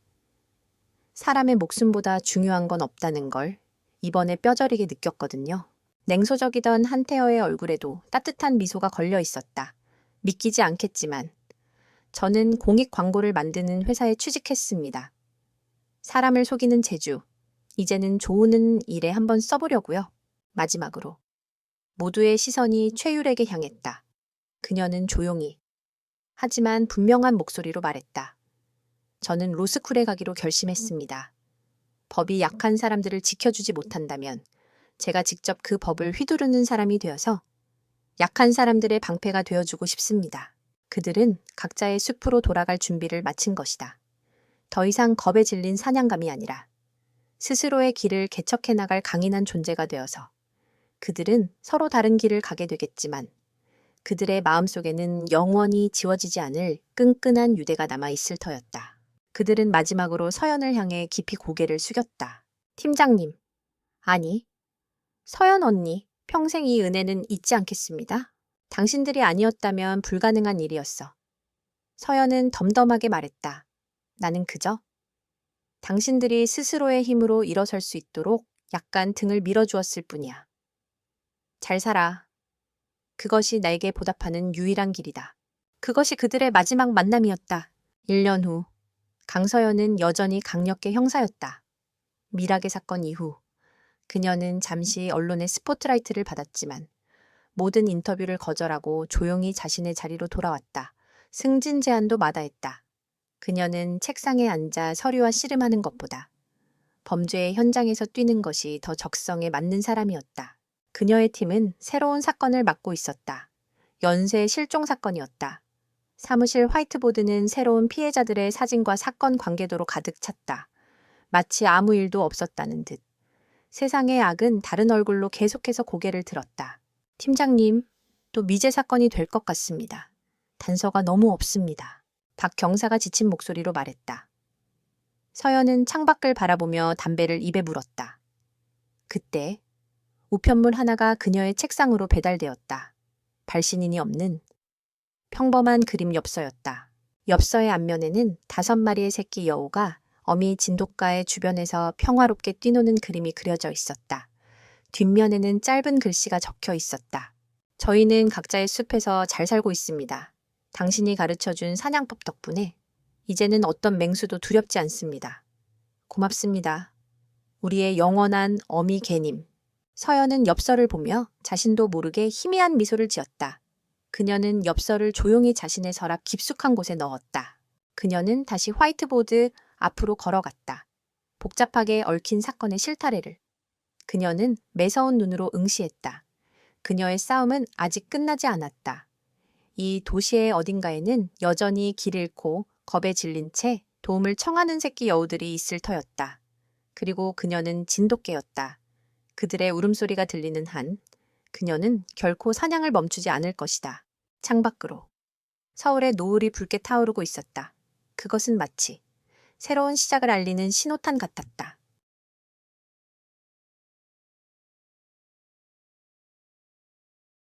사람의 목숨보다 중요한 건 없다는 걸 이번에 뼈저리게 느꼈거든요. 냉소적이던 한태여의 얼굴에도 따뜻한 미소가 걸려 있었다. 믿기지 않겠지만 저는 공익 광고를 만드는 회사에 취직했습니다. 사람을 속이는 재주. 이제는 좋은 일에 한번 써보려고요. 마지막으로. 모두의 시선이 최율에게 향했다. 그녀는 조용히, 하지만 분명한 목소리로 말했다. 저는 로스쿨에 가기로 결심했습니다. 법이 약한 사람들을 지켜주지 못한다면 제가 직접 그 법을 휘두르는 사람이 되어서 약한 사람들의 방패가 되어주고 싶습니다. 그들은 각자의 숲으로 돌아갈 준비를 마친 것이다. 더 이상 겁에 질린 사냥감이 아니라 스스로의 길을 개척해 나갈 강인한 존재가 되어서 그들은 서로 다른 길을 가게 되겠지만 그들의 마음속에는 영원히 지워지지 않을 끈끈한 유대가 남아 있을 터였다. 그들은 마지막으로 서연을 향해 깊이 고개를 숙였다. 팀장님, 아니, 서연 언니, 평생 이 은혜는 잊지 않겠습니다. 당신들이 아니었다면 불가능한 일이었어. 서연은 덤덤하게 말했다. 나는 그저 당신들이 스스로의 힘으로 일어설 수 있도록 약간 등을 밀어주었을 뿐이야. 잘 살아. 그것이 나에게 보답하는 유일한 길이다. 그것이 그들의 마지막 만남이었다. 1년 후, 강서연은 여전히 강력계 형사였다. 미락의 사건 이후, 그녀는 잠시 언론의 스포트라이트를 받았지만 모든 인터뷰를 거절하고 조용히 자신의 자리로 돌아왔다. 승진 제안도 마다했다. 그녀는 책상에 앉아 서류와 씨름하는 것보다 범죄의 현장에서 뛰는 것이 더 적성에 맞는 사람이었다. 그녀의 팀은 새로운 사건을 맡고 있었다. 연쇄 실종 사건이었다. 사무실 화이트보드는 새로운 피해자들의 사진과 사건 관계도로 가득 찼다. 마치 아무 일도 없었다는 듯. 세상의 악은 다른 얼굴로 계속해서 고개를 들었다. 팀장님, 또 미제 사건이 될 것 같습니다. 단서가 너무 없습니다. 박 경사가 지친 목소리로 말했다. 서연은 창밖을 바라보며 담배를 입에 물었다. 그때 우편물 하나가 그녀의 책상으로 배달되었다. 발신인이 없는 평범한 그림 엽서였다. 엽서의 앞면에는 5마리의 새끼 여우가 어미 진돗가의 주변에서 평화롭게 뛰노는 그림이 그려져 있었다. 뒷면에는 짧은 글씨가 적혀 있었다. 저희는 각자의 숲에서 잘 살고 있습니다. 당신이 가르쳐준 사냥법 덕분에 이제는 어떤 맹수도 두렵지 않습니다. 고맙습니다. 우리의 영원한 어미 개님. 서연은 엽서를 보며 자신도 모르게 희미한 미소를 지었다. 그녀는 엽서를 조용히 자신의 서랍 깊숙한 곳에 넣었다. 그녀는 다시 화이트보드 앞으로 걸어갔다. 복잡하게 얽힌 사건의 실타래를. 그녀는 매서운 눈으로 응시했다. 그녀의 싸움은 아직 끝나지 않았다. 이 도시의 어딘가에는 여전히 길 잃고 겁에 질린 채 도움을 청하는 새끼 여우들이 있을 터였다. 그리고 그녀는 진돗개였다. 그들의 울음소리가 들리는 한 그녀는 결코 사냥을 멈추지 않을 것이다. 창밖으로 서울의 노을이 붉게 타오르고 있었다. 그것은 마치 새로운 시작을 알리는 신호탄 같았다.